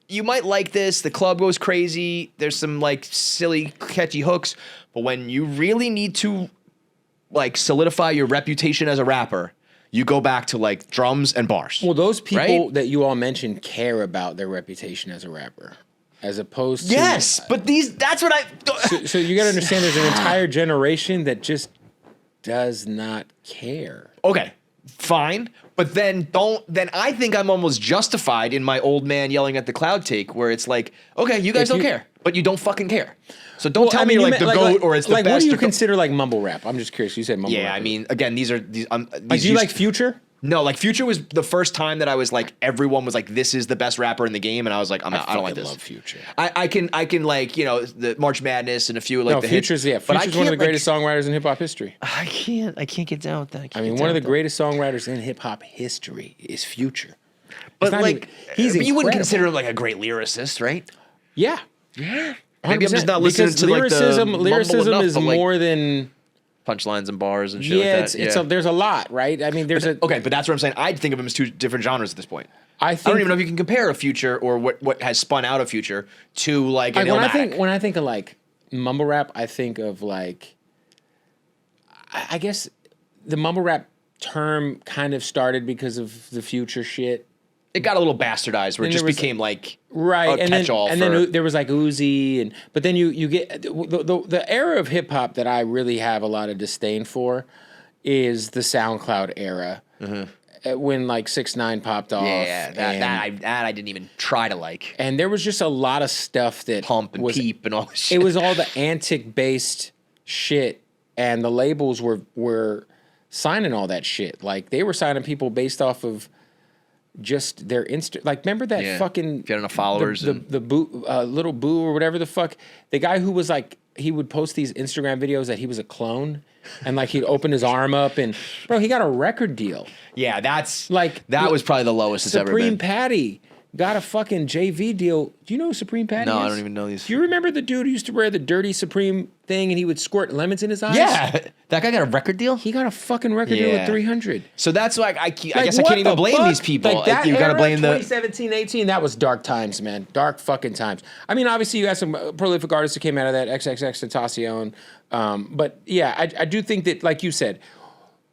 you might like this, the club goes crazy, there's some like silly catchy hooks, but when you really need to like solidify your reputation as a rapper, you go back to like drums and bars. Well, those people right? that you all mentioned care about their reputation as a rapper, as opposed to Yes, but that's what I. So you got to understand, there's an entire generation that just does not care. Okay, fine, but then I think I'm almost justified in my old man yelling at the cloud take, where it's like, okay, you guys don't care, but you don't fucking care. So don't tell me you're like the GOAT or it's the like, best. What do you consider like mumble rap? I'm just curious. You said mumble rap. Yeah, I mean, again, these. Like, do you like Future? No, like Future was the first time that I was like, everyone was like, this is the best rapper in the game, and I was like, I don't like this. I love Future. I can like, you know, the March Madness and a few like the Future's hits, Future's one of the greatest songwriters in hip hop history. I can't get down with that. I mean, one of the greatest songwriters in hip hop history is Future. But like, he's you wouldn't incredible. consider him like a great lyricist, right? Yeah. Maybe I'm just not listening to lyricism. like the Lyricism enough, is but, like, more than punchlines and bars and shit like that. there's a lot, right? I mean, there's okay, but that's what I'm saying. I'd think of them as two different genres at this point. I don't even know if you can compare a Future or what has spun out of Future to like an Illmatic. When I think of like mumble rap, I think of like, I guess the mumble rap term kind of started because of the Future shit. It got a little bastardized where it just became like right, a catch-all. And then there was like Uzi, but then you get the era of hip hop that I really have a lot of disdain for is the SoundCloud era. When like 6ix9ine popped off. Yeah, that I didn't even try to like. And there was just a lot of stuff that Pump and Peep and all this shit. It was all the antic based shit, and the labels were signing all that shit. Like they were signing people based off of just their like remember that fucking get enough followers the little boo or whatever the fuck, the guy who was like, he would post these Instagram videos that he was a clone and like he'd open his arm up and bro, he got a record deal. Yeah, that's like that was probably the lowest it's ever been. Supreme Patty got a fucking JV deal. Do you know who Supreme Patty is? No, I don't even know these. Do you remember the dude who used to wear the dirty Supreme thing and he would squirt lemons in his eyes? Yeah, that guy got a record deal? He got a fucking record deal with 300. So that's why I guess I can't even blame these people. Like that you gotta blame 2017, 18, that was dark times, man. Dark fucking times. I mean, obviously you got some prolific artists that came out of that, XXXTentacion. But yeah, I do think that, like you said,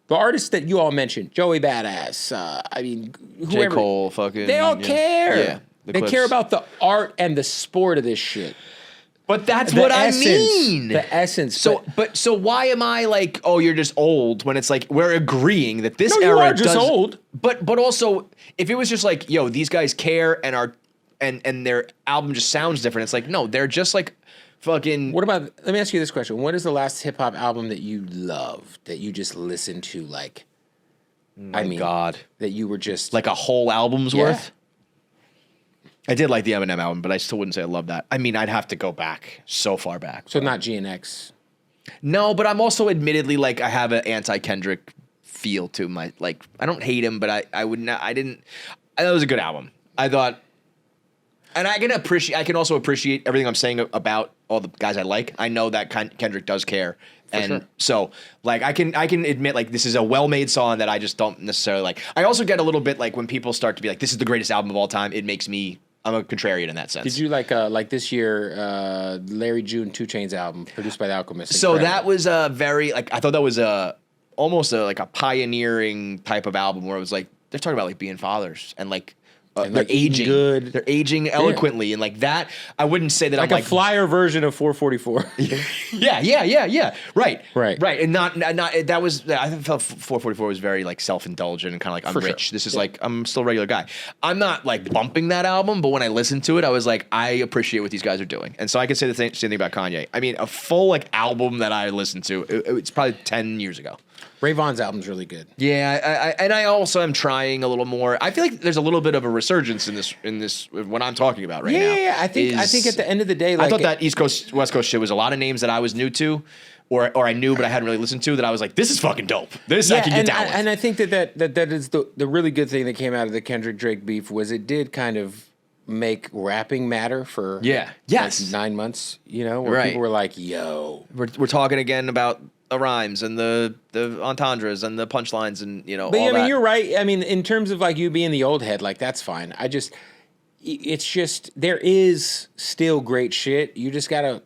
the artists that you all mentioned, Joey Badass, I mean, whoever. J. Cole, fucking. They all care. Yeah. They care about the art and the sport of this shit. But that's what I mean. The essence. So why am I like, oh, you're just old, when it's like we're agreeing that this era you are just old. But also, if it was just like, yo, these guys care and are and their album just sounds different, it's like, no, they're just like fucking. What about? Let me ask you this question: what is the last hip hop album that you loved, that you just listened to like? God, that you were just like a whole album's worth. I did like the Eminem album, but I still wouldn't say I love that. I mean, I'd have to go back so far back. So not GNX. No, but I'm also admittedly like I have an anti-Kendrick feel to my, like, I don't hate him, but I would not. I thought it was a good album. I thought, and I can also appreciate everything I'm saying about all the guys I like. I know that Kendrick does care. So like I can admit like this is a well-made song that I just don't necessarily like. I also get a little bit like when people start to be like, this is the greatest album of all time, it makes me, I'm a contrarian in that sense. Did you like this year Larry June 2 Chainz album produced by The Alchemist? So that was a very, like, I thought that was almost like a pioneering type of album where it was like they're talking about like being fathers and like they're aging good. They're aging eloquently and like that. I wouldn't say that like I'm like a flyer version of 444. Yeah. Right. And not that was, I felt 444 was very like self-indulgent and kind of like, I'm rich. This is like, I'm still a regular guy. I'm not like bumping that album, but when I listened to it, I was like, I appreciate what these guys are doing. And so I can say the same thing about Kanye. I mean, a full like album that I listened to, it's probably 10 years ago. Ray Vaughn's album's really good. Yeah, I also am trying a little more. I feel like there's a little bit of a resurgence in this what I'm talking about right now. Yeah, I think at the end of the day, like, I thought that East Coast West Coast shit was a lot of names that I was new to, or I knew but I hadn't really listened to, that I was like, this is fucking dope. This I can get down with. And I think that is the really good thing that came out of the Kendrick Drake beef was it did kind of make rapping matter for like 9 months, where people were like, yo. We're talking again about the rhymes and the entendres and the punchlines and But all I mean, that. you're right. I mean, in terms of like you being the old head, like that's fine. It's just there is still great shit. You just gotta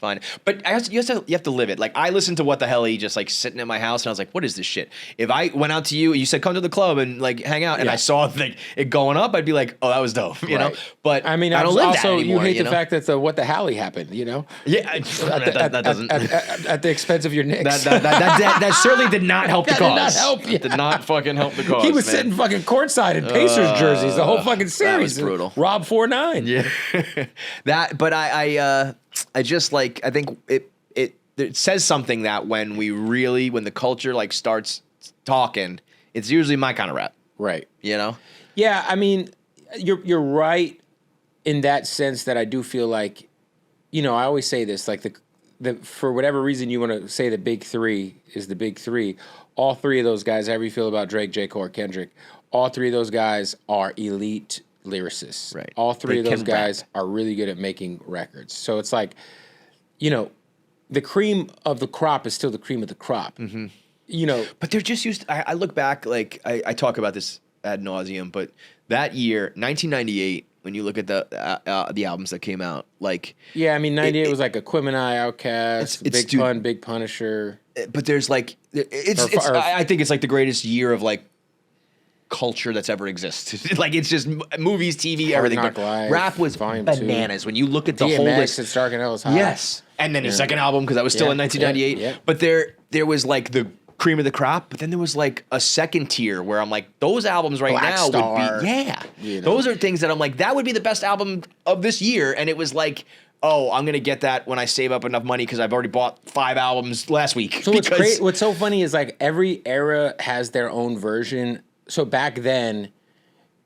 Fine. But you have to live it. Like, I listened to What the Hell just like sitting in my house, and I was like, what is this shit? If I went out to you said come to the club and like hang out, and I saw like it going up, I'd be like, oh, that was dope, you know? But I mean, I don't live also, that anymore, you hate the fact that the What the Hally happened, Yeah, that doesn't. at the expense of your Knicks. That certainly did not help the cause. Did not help, It did not fucking help the cause. He was man. sitting fucking courtside in Pacers jerseys the whole fucking series. That was brutal. Rob 4-9. Yeah. But I just like, I think it says something that when the culture like starts talking, it's usually my kind of rap. Right. Yeah, I mean, you're right in that sense that I do feel like, I always say this, like the for whatever reason you want to say the big three is the big three. All three of those guys, however you feel about Drake, J. Cole, or Kendrick, all three of those guys are elite lyricists. Right. All three of those guys are really good at making records. So it's like, the cream of the crop is still the cream of the crop. Mm-hmm. But they're just used. I look back, like I talk about this ad nauseum, but that year, 1998, when you look at the albums that came out, like 98 was like Equimini, Outkast, Big Pun, Big Punisher. But there's like I think it's like the greatest year of like culture that's ever existed. Like, it's just movies, TV, everything. But rap was bananas. When you look at the whole list, It's Dark and Hell is High. Yes, and then his second album, because that was still in 1998. Yeah. But there was like the cream of the crop, but then there was like a second tier where I'm like, those albums Black now Star, would be those are things that I'm like, that would be the best album of this year. And it was like, oh, I'm gonna get that when I save up enough money because I've already bought 5 albums last week. So what's so funny is like every era has their own version. So back then,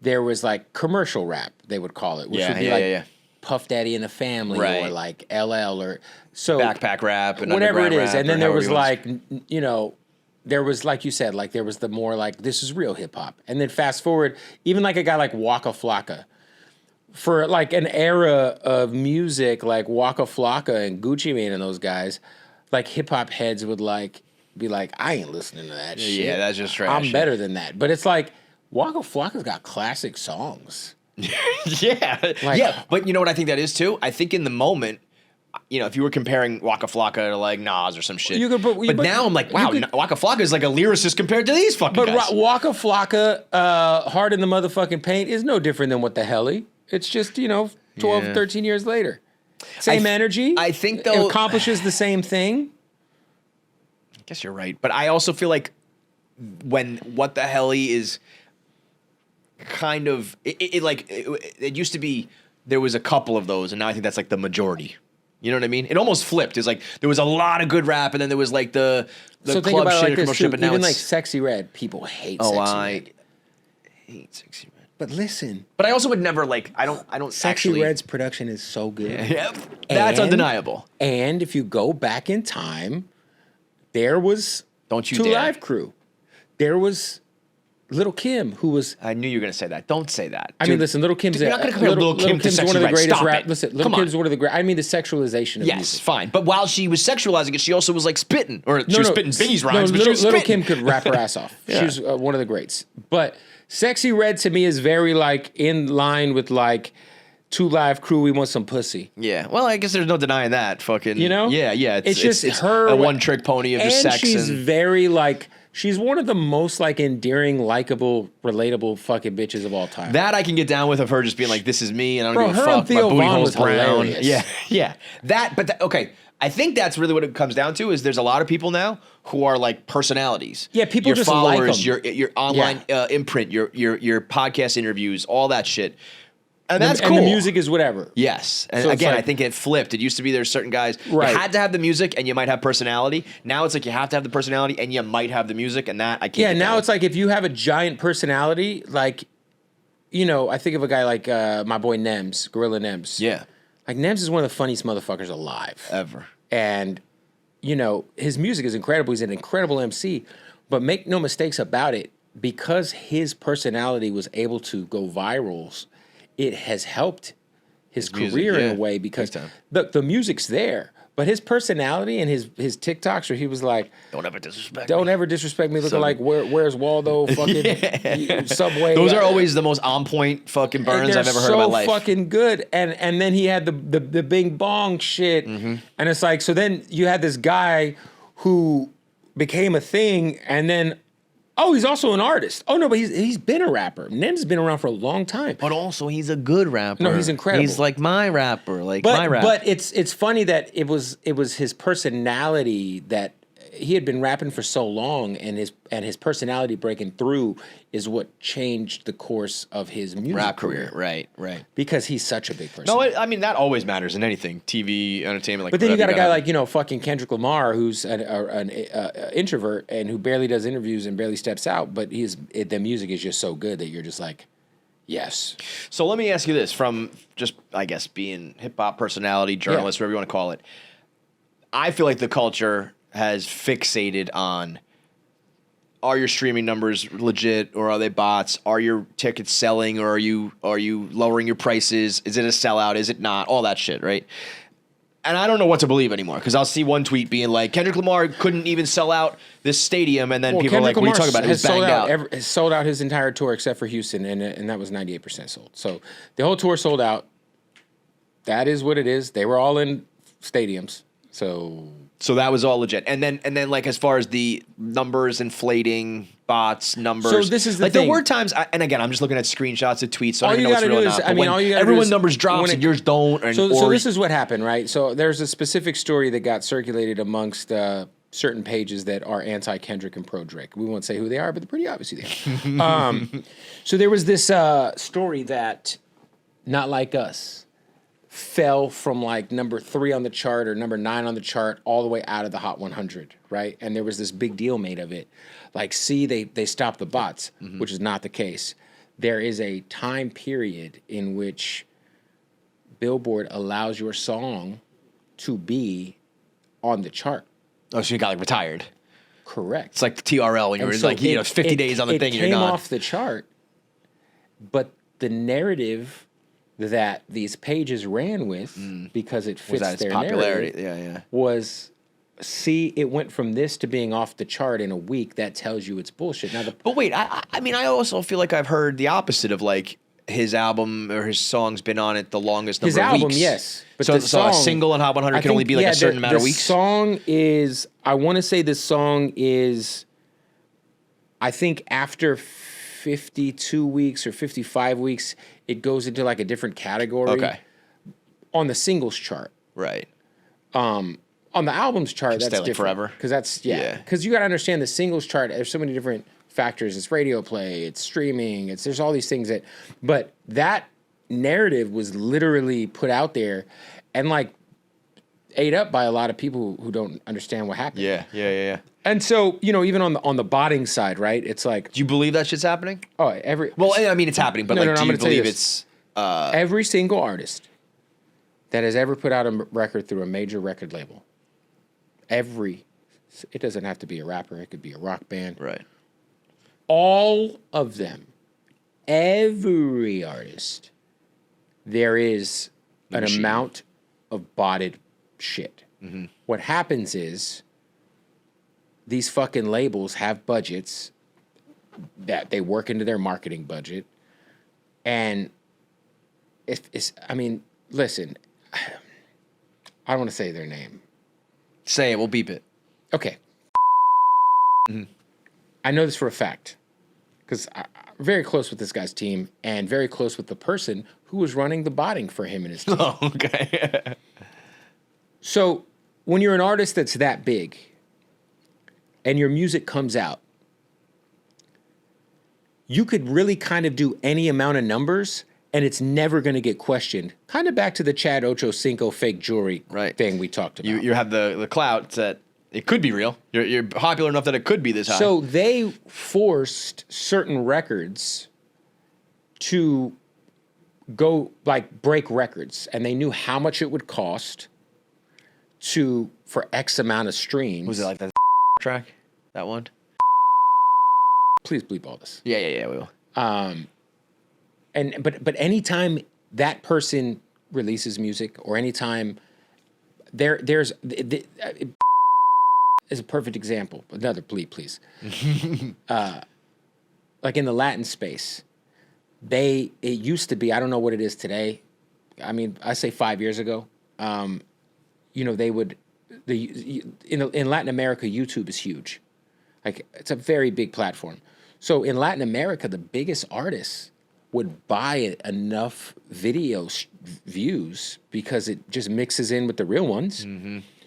there was like commercial rap, they would call it, which would be like Puff Daddy and the Family, or like LL, or so backpack rap and whatever it is. Rap, and then there was like, there was, like you said, like there was the more like, this is real hip hop. And then fast forward, even like a guy like Waka Flocka, for like an era of music like Waka Flocka and Gucci Mane and those guys, like hip hop heads would like be like, I ain't listening to that shit. Yeah, that's just trash. I'm better than that. But it's like, Waka Flocka's got classic songs. But you know what I think that is too? I think in the moment, if you were comparing Waka Flocka to like Nas or some shit, but now I'm like, wow, Waka Flocka is like a lyricist compared to these fucking guys. But Waka Flocka, Hard in the Motherfucking Paint is no different than What the Helly. It's just, 12, 13 years later. Same energy. I think though, it accomplishes the same thing. I guess you're right, but I also feel like when What the Helly is kind of it used to be, there was a couple of those, and now I think that's like the majority. You know what I mean? It almost flipped. It's like there was a lot of good rap, and then there was like the so club think about shit, it like this too. but now even it's like Sexy Red, people hate. Sexy Red. hate Sexy Red. But listen, but I also would never like. I don't. Sexy Red's production is so good. Yeah, that's undeniable. And if you go back in time, there was Two Live Crew. There was Little Kim, who was. I knew you were going to say that. Don't say that. I mean, listen, Little Kim's. You're not going to compare Little Kim to Sexy Red. Stop it. Listen, Little Kim's one of the great. I mean, the sexualization of music. Yes, fine. But while she was sexualizing it, she also was like spitting, she was spitting Biggie's rhymes. But Little Kim could rap her ass off. She was one of the greats. But Sexy Red to me is very like in line with like Two Live Crew. We want some pussy. Yeah. Well, I guess there's no denying that. Fucking. Yeah. It's just her a one trick pony of just sex. She's very like. She's one of the most like endearing, likable, relatable fucking bitches of all time. That I can get down with, of her just being like, "This is me," and I don't give a fuck. My booty hole's brown. Hilarious. Yeah. Okay. I think that's really what it comes down to. Is there's a lot of people now who are like personalities. Yeah, people your just followers, like them. Your online imprint, your podcast interviews, all that shit. And that's cool. And the music is whatever. Yes. And so again, like, I think it flipped. It used to be there's certain guys you had to have the music and you might have personality. Now it's like you have to have the personality and you might have the music, and that I can't. Yeah, now it's like if you have a giant personality, like I think of a guy like my boy Nems, Gorilla Nems. Yeah. Like, Nems is one of the funniest motherfuckers alive. Ever. And, his music is incredible. He's an incredible MC. But make no mistakes about it, because his personality was able to go viral, it has helped his career in a way, because the music's there. But his personality and his TikToks where he was like, Don't ever disrespect me. Looking like, where's Waldo? Fucking Subway. Those are always the most on point fucking burns I've ever heard in my life. So fucking good. And then he had the Bing Bong shit. And it's like, so then you had this guy who became a thing, and then, he's also an artist. Oh no, but he's been a rapper. Nem's been around for a long time. But also, he's a good rapper. No, he's incredible. He's like my rapper, my rap. But it's funny that it was his personality that he had been rapping for so long, and his personality breaking through is what changed the course of his music rap career. Right. Because he's such a big person. No, I mean that always matters in anything, TV, entertainment. But then you got a guy like fucking Kendrick Lamar, who's an introvert and who barely does interviews and barely steps out, but the music is just so good that you're just like, yes. So let me ask you this: from just, I guess, being hip hop personality, journalist, whatever you want to call it, I feel like the culture has fixated on, are your streaming numbers legit or are they bots? Are your tickets selling or are you lowering your prices? Is it a sellout? Is it not? All that shit, right? And I don't know what to believe anymore, because I'll see one tweet being like, Kendrick Lamar couldn't even sell out this stadium, and then people are like, what are you talking about? It was banged out. Has sold out his entire tour except for Houston, and that was 98% sold. So the whole tour sold out. That is what it is. They were all in stadiums. So that was all legit. And then like, as far as the numbers inflating, bots, numbers. So this is the thing. There were times, and again, I'm just looking at screenshots of tweets, so I all don't you know what's gotta real do or is, not. I mean, all you gotta everyone's do is numbers drops and yours don't. So this is what happened, right? So there's a specific story that got circulated amongst certain pages that are anti-Kendrick and pro-Drake. We won't say who they are, but they're pretty obviously they are. So there was this story that Not Like Us fell from like number 3 on the chart or number 9 on the chart all the way out of the Hot 100, right? And there was this big deal made of it. Like, see, they stopped the bots, which is not the case. There is a time period in which Billboard allows your song to be on the chart. Oh, so you got like retired. Correct. It's like the TRL when you were like, 50 days on the thing and you're gone. It came gone. off the chart, but the narrative that these pages ran with, because it fits their popularity. narrative, was, see, it went from this to being off the chart in a week. That tells you it's bullshit. Now, but wait, I mean, I also feel like I've heard the opposite of like his album or his song's been on it the longest number of weeks. His album, yes. But so a single on Hot 100 can only be like a certain amount of weeks? The song is, I want to say this song is, I think after 52 weeks or 55 weeks, it goes into like a different category. Okay. On the singles chart. Right. On the albums chart, that's different. Forever. Because that's, because you got to understand the singles chart, there's so many different factors. It's radio play, it's streaming, there's all these things but that narrative was literally put out there and like ate up by a lot of people who don't understand what happened. Yeah. And so, even on the botting side, right? It's like, do you believe that shit's happening? Oh, I mean, it's happening, but do you believe it's every single artist that has ever put out a record through a major record label, it doesn't have to be a rapper, it could be a rock band. Right. All of them, every artist, there is an amount of botted shit. Mm-hmm. What happens is these fucking labels have budgets that they work into their marketing budget. And listen, I don't want to say their name. Say it, we'll beep it. Okay. Mm-hmm. I know this for a fact because I'm very close with this guy's team and very close with the person who was running the botting for him and his team. Oh, okay. So when you're an artist that's that big and your music comes out, you could really kind of do any amount of numbers and it's never going to get questioned. Kind of back to the Chad Ochocinco fake jewelry thing we talked about. You have the clout that it could be real. You're popular enough that it could be this high. So they forced certain records to go like break records, and they knew how much it would cost for X amount of streams. Was it like that track? That one? Please bleep all this. Yeah, we will. But anytime that person releases music, or anytime there's is a perfect example. Another bleep, please. Like in the Latin space, it used to be, I don't know what it is today. I mean, I say 5 years ago, they would, in Latin America, YouTube is huge. Like, it's a very big platform. So in Latin America, the biggest artists would buy enough video views because it just mixes in with the real ones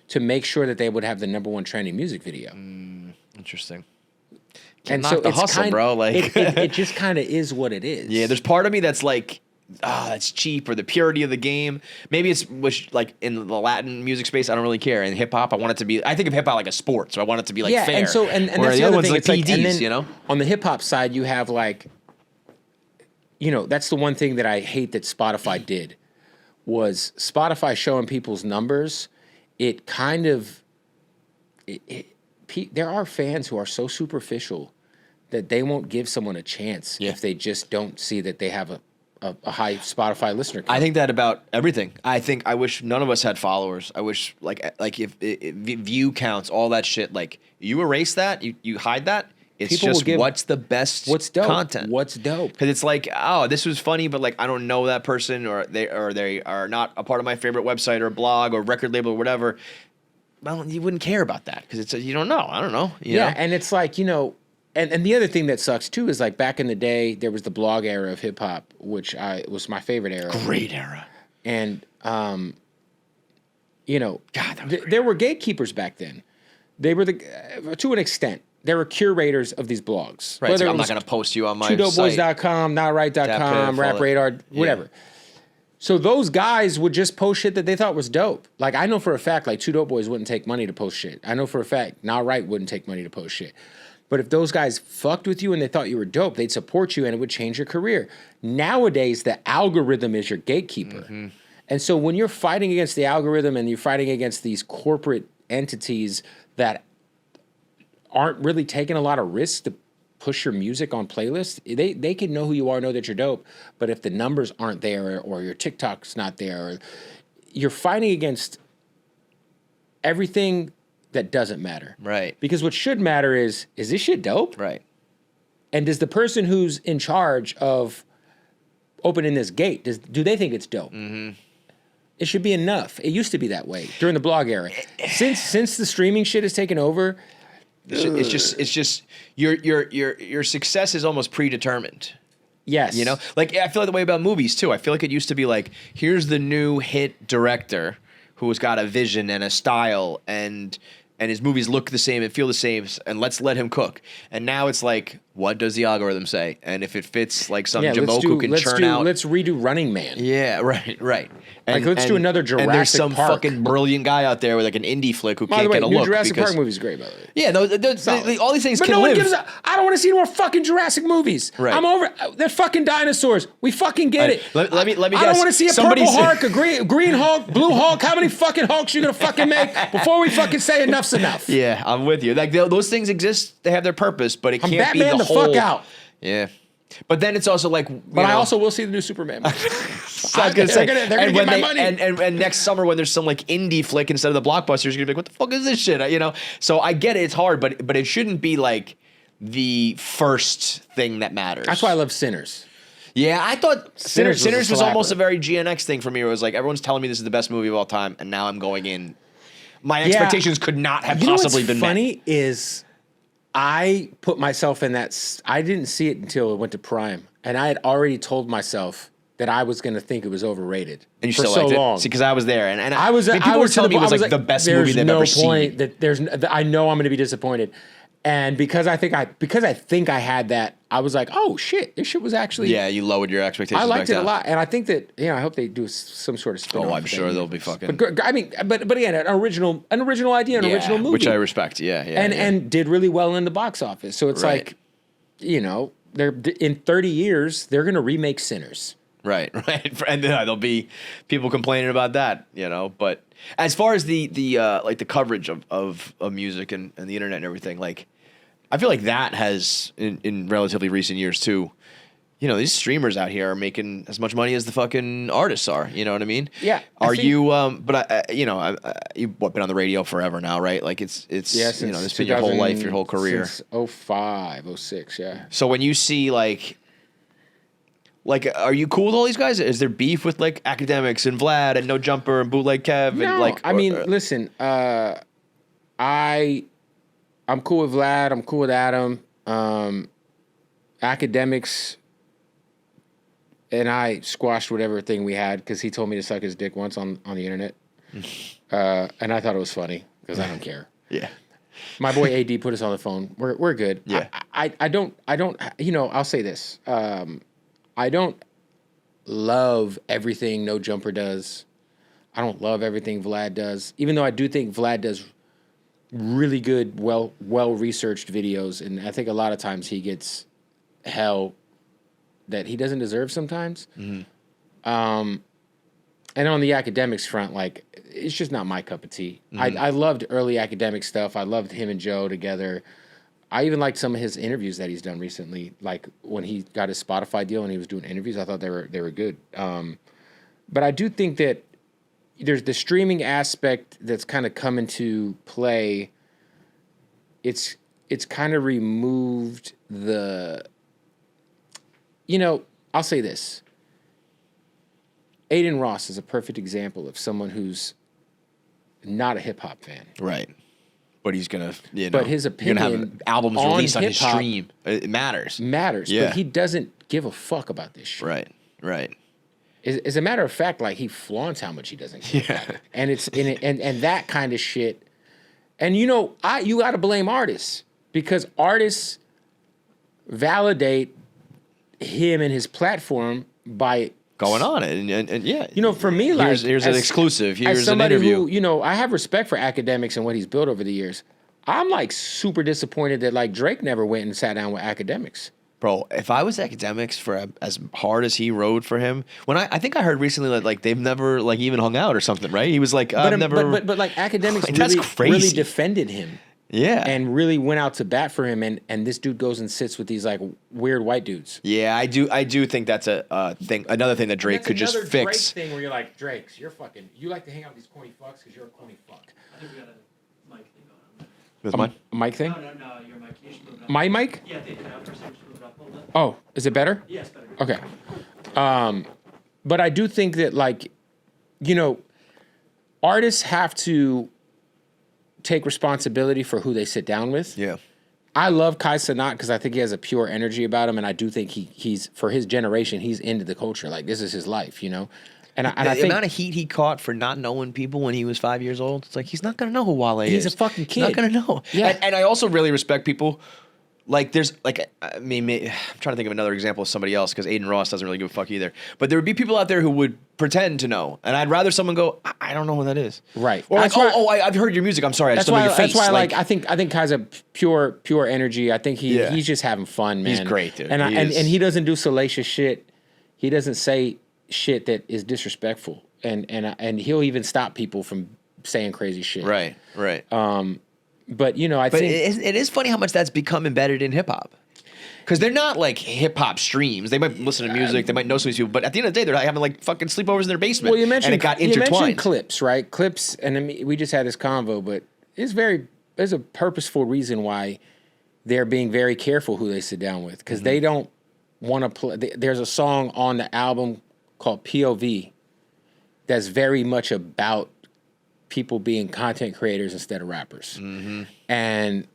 to make sure that they would have the #1 trending music video. Interesting. And Knock so the it's hustle, bro. Like it just kind of is what it is. Yeah, there's part of me that's like, that's cheap, or the purity of the game. Maybe it's like in the Latin music space, I don't really care. In hip hop, I want it to be. I think of hip hop like a sport, so I want it to be like fair. And so and where that's the the other other one's thing. like It's like, PDs, and then you know. On the hip hop side, you have like, that's the one thing that I hate that Spotify did, was Spotify showing people's numbers. It kind of, there are fans who are so superficial that they won't give someone a chance if they just don't see that they have a high Spotify listener count. I think that about everything. I wish none of us had followers. I wish like if view counts, all that shit. Like you erase that, you hide that. It's People just will give what's the best what's dope content. What's dope? Because it's like, oh, this was funny, but like I don't know that person, or they are not a part of my favorite website or blog or record label or whatever. Well, you wouldn't care about that because it's you don't know. I don't know. You know? And it's like And the other thing that sucks too is like back in the day, there was the blog era of hip hop, which was my favorite era. Great era. And God, that was there were gatekeepers back then. They were to an extent, there were curators of these blogs. Right. So I'm not going to post you on my site. TwoDopeBoys.com, NotRight.com, Rap Radar, whatever. Yeah. So those guys would just post shit that they thought was dope. Like I know for a fact, like Two Dope Boys wouldn't take money to post shit. I know for a fact, Not Right wouldn't take money to post shit. But if those guys fucked with you and they thought you were dope, they'd support you and it would change your career. Nowadays, the algorithm is your gatekeeper. Mm-hmm. And so when you're fighting against the algorithm and you're fighting against these corporate entities that aren't really taking a lot of risks to push your music on playlists, they can know who you are, know that you're dope. But if the numbers aren't there or your TikTok's not there, or you're fighting against everything that doesn't matter. Right. Because what should matter is this shit dope? Right. And does the person who's in charge of opening this gate, do they think it's dope? Mm-hmm. It should be enough. It used to be that way during the blog era. Since the streaming shit has taken over, it's just your success is almost predetermined. Yes. Like I feel like the way about movies too. I feel like it used to be like, here's the new hit director who's got a vision and a style, and his movies look the same and feel the same, and let's let him cook. And now it's like, what does the algorithm say? And if it fits like some Jamoke can churn out. Let's redo Running Man. Yeah, right. And, let's do another Jurassic Park. And there's some fucking brilliant guy out there with like an indie flick who can't get a new look. Jurassic Park movie's great, by the way. Yeah, all these things but can no live. One gives I don't want to see more fucking Jurassic movies. Right. I'm over. They're fucking dinosaurs. We fucking get it. Let me guess. I don't want to see a purple Hulk, a green Hulk, blue Hulk. How many fucking Hulks you gonna fucking make before we fucking say enough's enough? Yeah, I'm with you. Like those things exist. They have their purpose, but it can't be Batman the whole. Fuck out. Yeah. But then it's also like, but I also will see the new Superman movie. So I was gonna say, they're gonna get my money. And next summer when there's some like indie flick instead of the blockbusters, you're gonna be like, what the fuck is this shit? So I get it, it's hard, but it shouldn't be like the first thing that matters. That's why I love Sinners. Yeah, I thought Sinners was almost a slapper. very GNX thing for me. Where it was like everyone's telling me this is the best movie of all time, and now I'm going in. My expectations could not have possibly been met. Funny is, I put myself in that. I didn't see it until it went to Prime, and I had already told myself that I was going to think it was overrated. And you for still so liked long. it? See, because I was there, and I was. people were telling me it was like the best movie they've ever seen. I know I'm going to be disappointed, and because I think I had that, I was like, oh shit, this shit was actually. Yeah, you lowered your expectations. I liked back it a down. lot, and I think that I hope they do some sort of spin-off. Oh, I'm sure they'll be fucking. But again, an original idea, an original movie, which I respect. Yeah, and did really well in the box office. So it's like, they're in 30 years they're gonna remake Sinners. Right. And there'll be people complaining about that, you know. But as far as the like the coverage of music and the internet and everything, like I feel like that has in relatively recent years too. You know, these streamers out here are making as much money as the fucking artists are. You know what I mean? Yeah. You? But you know, you've been on the radio forever now, right? Like it's you know, it's been your whole life, your whole career. Since 05, 06, yeah. So when you see like, are you cool with all these guys? Is there beef with like Academics and Vlad and No Jumper and Bootleg Kev? No, and like, I mean, listen, I'm cool with Vlad. I'm cool with Adam. Academics. And I squashed whatever thing we had because he told me to suck his dick once on the internet. And I thought it was funny because I don't care. Yeah. My boy AD put us on the phone. We're good. Yeah. I don't, you know, I'll say this. I don't love everything No Jumper does. I don't love everything Vlad does, even though I do think Vlad does really good, well-researched videos. And I think a lot of times he gets hell that he doesn't deserve sometimes. Mm-hmm. And on the Academics front, like, it's just not my cup of tea. Mm-hmm. I loved early Academic stuff. I loved him and Joe together. I even liked some of his interviews that he's done recently, like when he got his Spotify deal and he was doing interviews. I thought they were good. But I do think that there's the streaming aspect that's kind of come into play. It's kind of removed the... You know, I'll say this. Aiden Ross is a perfect example of someone who's not a hip-hop fan. Right. But he's going to, you know. But his opinion gonna have albums released on his hip-hop stream. It matters. Yeah. But he doesn't give a fuck about this shit. Right. As a matter of fact, like, he flaunts how much he doesn't care about it. And it's and that kind of shit. And, you know, you got to blame artists because artists validate him and his platform by going on it and yeah, you know, for me, like, here's an exclusive, here's an interview. Who, you know, I have respect for Academics and what he's built over the years. I'm like super disappointed that like Drake never went and sat down with Academics. Bro, if I was Academics for as hard as he rode for him, when I think I heard recently that like they've never like even hung out or something, right? He was like, I've never. But like Academics really defended him. Yeah. And really went out to bat for him, and this dude goes and sits with these like weird white dudes. Yeah, I do think that's a thing. Another thing that Drake could just fix. Drake thing where you're like, Drakes, you like to hang out with these corny fucks because you're a corny fuck. I think we got a mic thing going on. With mine? Mic thing? No, your mic. You should move it up. My mic? Yeah, the adapter, so you should move it up a little bit. Oh, is it better? Yeah, it's better. Okay. But I do think that, like, you know, artists have to take responsibility for who they sit down with. Yeah. I love Kai Cenat because I think he has a pure energy about him, and I do think he's for his generation, he's into the culture. Like, this is his life, you know? And I think the amount of heat he caught for not knowing people when he was 5 years old, it's like, he's not going to know who Wale is. He's a fucking kid. Not going to know. Yeah. And I also really respect people. Like, there's, like, I mean, I'm trying to think of another example of somebody else because Aiden Ross doesn't really give a fuck either. But there would be people out there who would pretend to know. And I'd rather someone go, I don't know who that is. Right. Or like, I've heard your music. I'm sorry. I just don't know your face. That's why, like, I think Kai's a pure energy. I think he's just having fun, man. He's great, dude. And he doesn't do salacious shit. He doesn't say shit that is disrespectful. And he'll even stop people from saying crazy shit. Right. But, you know, I think... it is funny how much that's become embedded in hip-hop. Because they're not, like, hip-hop streams. They might listen to music. They might know some of these people. But at the end of the day, they're having, like, fucking sleepovers in their basement. Well, you mentioned... And it got intertwined. You mentioned Clips, right? Clips, and I mean, we just had this convo, but there's a purposeful reason why they're being very careful who they sit down with. Because they don't want to play... There's a song on the album called POV that's very much about people being content creators instead of rappers. Mm-hmm. And,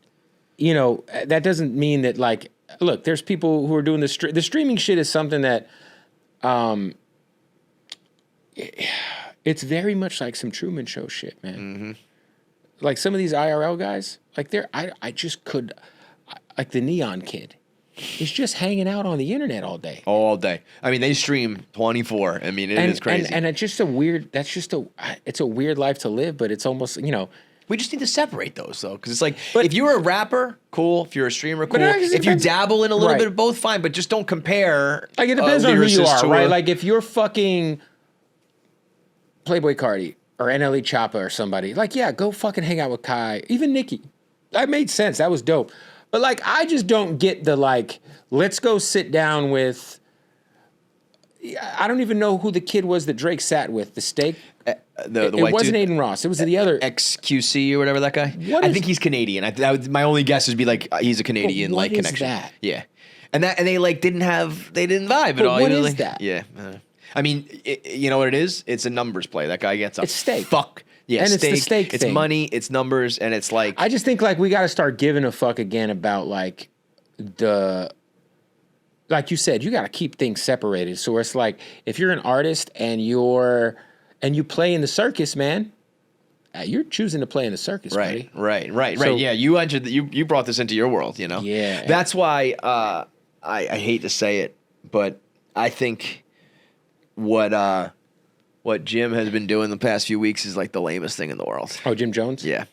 you know, that doesn't mean that, like, look, there's people who are doing the streaming shit is something that, it's very much like some Truman Show shit, man. Mm-hmm. Like some of these IRL guys, like I just could, like the Neon Kid. He's just hanging out on the internet all day. All day. I mean, they stream 24. I mean, it is crazy. And it's just a weird. It's a weird life to live. But it's almost, you know. We just need to separate those though, because it's like if you're a rapper, cool. If you're a streamer, cool. If you depends. dabble in a little Right. bit of both, fine. But just don't compare. Like it depends on who you lyricist are, to right? a- Like if you're fucking Playboi Carti or NLE Choppa or somebody, like yeah, go fucking hang out with Kai, even Nicki. That made sense. That was dope. But like I just don't get the like. Let's go sit down with. I don't even know who the kid was that Drake sat with. The steak. The It white wasn't dude. Aiden Ross. It was the other. XQC or whatever that guy. I think he's Canadian. My only guess would be like he's a Canadian But what like is connection. that? Yeah, and they like didn't vibe at But all. what He was is like- that? Yeah, I mean, you know what it is? It's a numbers play. That guy gets a It's steak. fuck. Yeah, And it's the steak. steak It's thing. money. It's numbers, and it's like I just think like we got to start giving a fuck again about like like you said, you got to keep things separated. So it's like if you're an artist and you play in the circus, man, you're choosing to play in the circus, right. buddy. So, yeah, you entered. You brought this into your world. You know. Yeah. That's why I hate to say it, but I think what Jim has been doing the past few weeks is like the lamest thing in the world. Oh, Jim Jones? Yeah.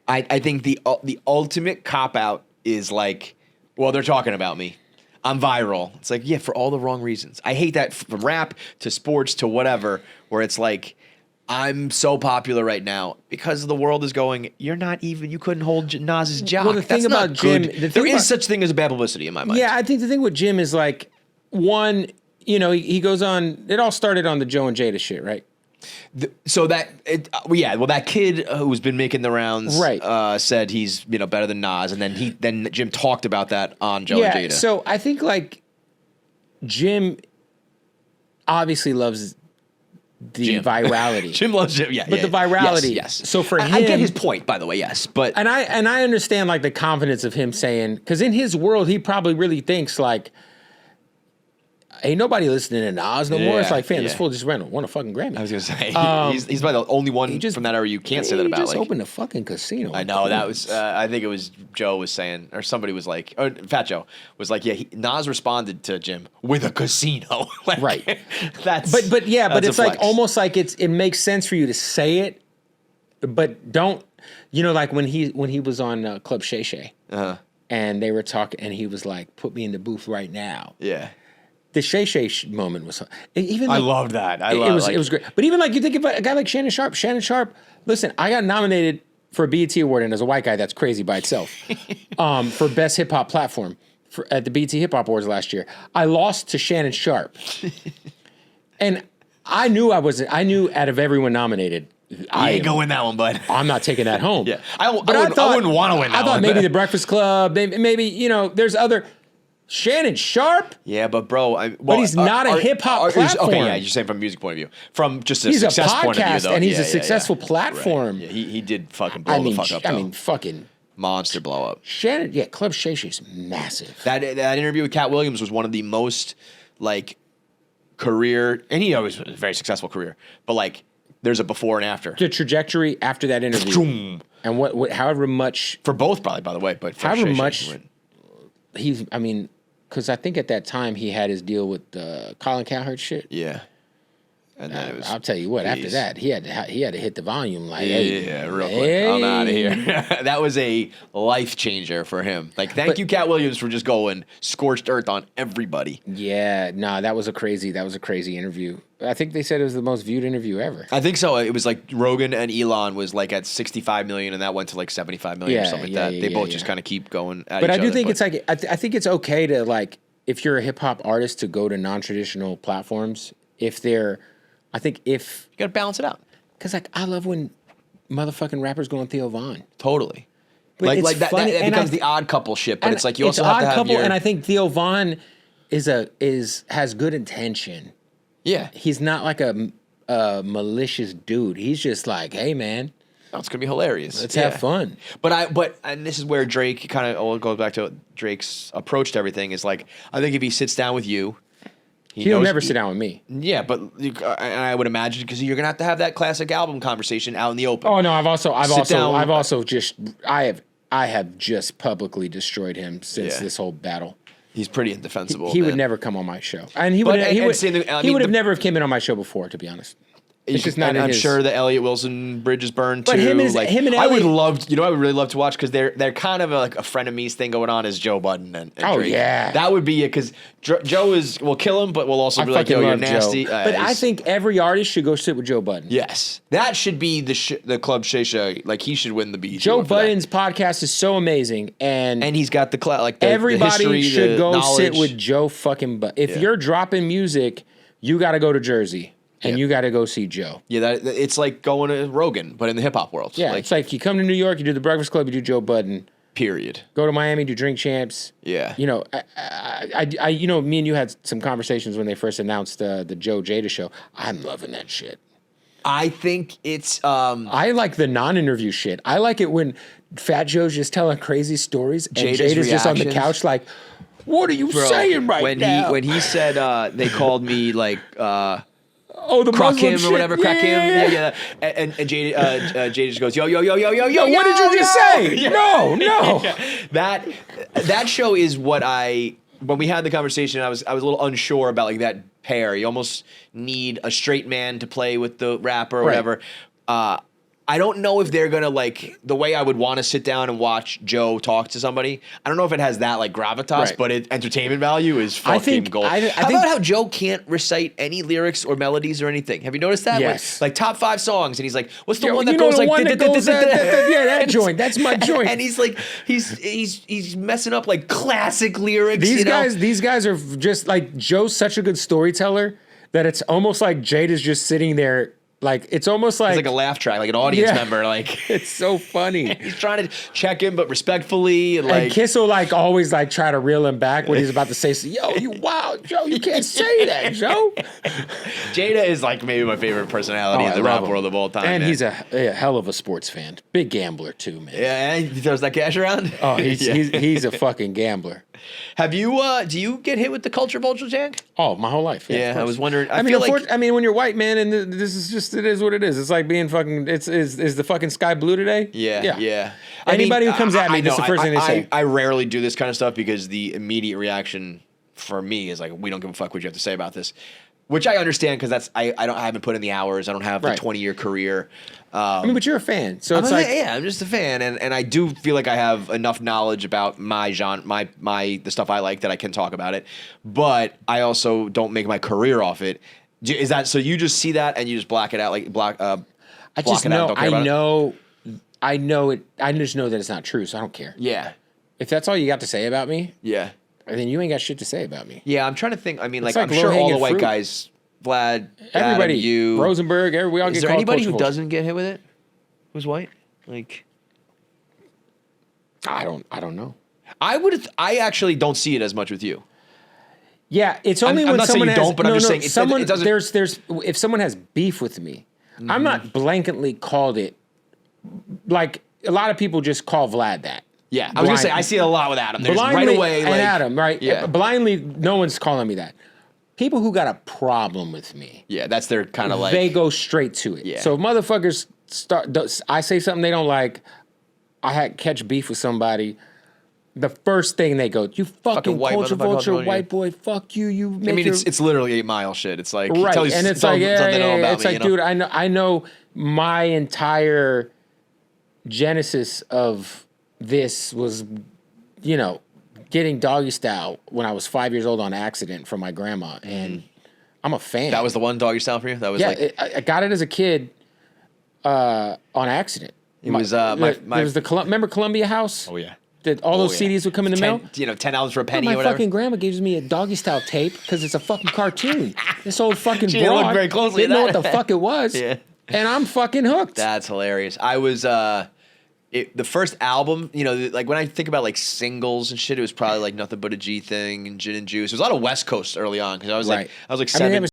I think the ultimate cop out is like, well, they're talking about me. I'm viral. It's like, yeah, for all the wrong reasons. I hate that from rap to sports to whatever, where it's like, I'm so popular right now because the world is going, you couldn't hold Nas's job. Well, the thing about Jim, There is such thing as bad publicity in my mind. Yeah, I think the thing with Jim is like, one, you know, he goes on, it all started on the Joe and Jada shit, right? That kid who's been making the rounds, Right. said he's better than Nas, and then Jim talked about that on Joe and Jada. So I think like Jim obviously loves the virality. Jim loves Jim, But the virality. Yes. So for him, I get his point, by the way, yes, but and I understand like the confidence of him saying, because in his world he probably really thinks like, ain't nobody listening to Nas no more. It's like, fam, this fool just won a fucking Grammy. I was gonna say he's probably the only one from that era you can't say that about. He just like, opened a fucking casino. I know that was. I think it was Joe was saying, or somebody was like, or Fat Joe was like, yeah. Nas responded to Jim with a casino, like, Right. That's But it's a like flex. almost like it makes sense for you to say it, but don't. Like when he was on Club Shay Shay, and they were talking, and he was like, "Put me in the booth right now." Yeah. The Shay Shay moment was even. I Like, loved that. It was great. But even like you think about a guy like Shannon Sharp. Shannon Sharp, listen, I got nominated for a BET Award, and as a white guy, that's crazy by itself. For Best Hip Hop Platform at the BET Hip Hop Awards last year. I lost to Shannon Sharp. And I knew out of everyone nominated, I ain't gonna win that one, bud. I'm not taking that home. Yeah. I wouldn't want to win that I thought one. maybe The Breakfast Club, maybe there's other. Shannon Sharp? Yeah, but bro, he's not a hip-hop platform. Okay, yeah, you're saying from a music point of view. From just a He's a success point of view, podcast, though. and he's Yeah, a yeah, successful yeah. platform. Right. Yeah, he did fucking blow the fuck up, though. Fucking monster blow up. Shannon, Club Shay Shay's massive. That interview with Cat Williams was one of the most like career, and he always was a very successful career, but like there's a before and after. The trajectory after that interview, and what however much for both probably, by the way, but for however Shay much Shay, because I think at that time he had his deal with the Colin Cowherd shit. yeah. And then it was, I'll tell you what. After that, he had to hit the volume like, yeah, real quick. I'm out of here. That was a life changer for him. Like, thank you, Cat Williams, for just going scorched earth on everybody. Yeah, that was a crazy interview. I think they said it was the most viewed interview ever. I think so. It was like Rogan and Elon was like at 65 million, and that went to like 75 million or something like that. They both just kind of keep going at But each I do other, think it's like I think it's okay to like if you're a hip hop artist to go to non-traditional platforms if you got to balance it out. Because like I love when motherfucking rappers go on Theo Von. Totally. But like that becomes the odd couple shit, but it's like you also have to have couple, your... and I think Theo Von has good intention. Yeah. He's not like a malicious dude. He's just like, hey man, No, it's gonna be hilarious. let's have fun. But this is where Drake kind of goes back to Drake's approach to everything is like, I think if he sits down with you, He'll never sit down with me. Yeah, but and I would imagine because you're gonna have that classic album conversation out in the open. Oh no, I have just publicly destroyed him since this whole battle. He's pretty indefensible. He would never come on my show, and he would have never have came in on my show before, to be honest. It's just not. And in I'm his... sure the Elliott Wilson bridge is burned But too. him and I would Elliott- love, I would really love to watch because they're kind of like a frenemies thing going on as Joe Budden and Oh, Drake. yeah. That would be it because Joe will kill him, but will also I be like, fucking yo, you're love nasty. Joe. But I think every artist should go sit with Joe Budden. yes, that should be the Club Shay Shay. Like he should win the BET. Joe Award for that. Budden's podcast is so amazing, and And he's got the like the everybody history, should the go knowledge. sit with Joe fucking Budden. If Yeah. you're dropping music, you got to go to Jersey and Yeah. you got to go see Joe. Yeah, it's like going to Rogan, but in the hip hop world. Yeah, like, it's like you come to New York, you do the Breakfast Club, you do Joe Budden. period. Go to Miami, do Drink Champs. Yeah. You know, I you know, me and you had some conversations when they first announced the Joe Jada show. I'm loving that shit. I think it's I like the non-interview shit. I like it when Fat Joe's just telling crazy stories and Jada's just on the reactions. couch like, "What are you saying right when now?" when he said they called me like oh, the crack Muslim him shit. or whatever, crack him. Yeah. And Jada just goes, yo. What did you just say? Yeah. No. That show is what when we had the conversation, I was a little unsure about like that pair. You almost need a straight man to play with the rapper or Right. whatever. I don't know if they're gonna like the way I would want to sit down and watch Joe talk to somebody. I don't know if it has that like gravitas, Right. but entertainment value is I fucking think- gold. I How think- about how Joe can't recite any lyrics or melodies or anything? Have you noticed that? Yes. Like top 5 songs, and he's like, "What's the Yo, one that you know goes the like?" one that goes, yeah, that joint. That's my joint. And he's like, he's messing up like classic lyrics. These you know? these guys are just like Joe's such a good storyteller that it's almost like Jada's just sitting there. Like it's almost It's like a laugh track, like an audience Yeah. member. Like it's so funny. he's trying to check him, but respectfully. And like And Kiss will like always like try to reel him back when he's about to say, "Yo, you wild, Joe, you can't say that, Joe." Jada is like maybe my favorite personality Oh, in I the love rap him. world of all time. And man. he's a hell of a sports fan, big gambler too, man. yeah, and he throws that cash around. Oh, he's Yeah. he's a fucking gambler. Have you? Do you get hit with the culture vulture, Jack? Oh, my whole life. Yeah, of I course. was wondering. I mean, when you're white, man, and this is just it is what it is. It's like being fucking. Is the fucking sky blue today? Yeah. Anybody who comes at me, that's the first thing they say. I rarely do this kind of stuff because the immediate reaction for me is like, we don't give a fuck what you have to say about this, which I understand because I haven't put in the hours. I don't have the Right. 20-year career. I mean, but you're a fan, so it's like I'm just a fan, and I do feel like I have enough knowledge about my genre, the stuff I like that I can talk about it, but I also don't make my career off it. Is that so? You just see that and you just black it out, like block. I block just it out, know. don't care about it? I know it. I just know that it's not true, so I don't care. Yeah, If that's all you got to say about me, yeah. then you ain't got shit to say about me. Yeah, I'm trying to think. I mean, It's like, like I'm sure all the low-hanging white fruit. guys, Vlad, Everybody, Adam, you, Rosenberg, we all Is get there called anybody who culture doesn't get hit with it? Who's white? Like, vultures. I don't know. I actually don't see it as much with you. Yeah, it's only I'm when not saying someone you has, don't, but I'm just saying it doesn't- there's if someone has beef with me, I'm not blanketly called it. Like a lot of people just call Vlad that. Yeah, I was gonna say I see it a lot with Adam. There's right away, and like Adam, right? Yeah, Blindly, no one's calling me that. People who got a problem with me, yeah. That's their kind of like. they go straight to it. Yeah. So if motherfuckers I say something they don't like, catch beef with somebody. The first thing they go, you fucking white culture motherfucker, vulture, yeah. white boy, fuck you. You make I mean, your, it's literally 8 Mile shit. It's like right, tell you, and it's tell like them something they know about it's me. like, You know? dude, I know my entire genesis of this was, getting doggy style when I was 5 years old on accident from my grandma, and I'm a fan. That was the one doggy style for you. That was yeah. like I got it as a kid on accident. it was my. There was remember Columbia House? Oh yeah. That all those yeah. CDs would come in the mail. 10 albums for a penny My or whatever. fucking grandma gives me a doggy style tape because it's a fucking cartoon. This old fucking She didn't look broad very closely didn't at know what that. the fuck it was, Yeah. and I'm fucking hooked. That's hilarious. I was the first album, like when I think about like singles and shit, it was probably like Nothing But a G Thing and Gin and Juice. It was a lot of West Coast early on because I was Right. like I mean, 7. they were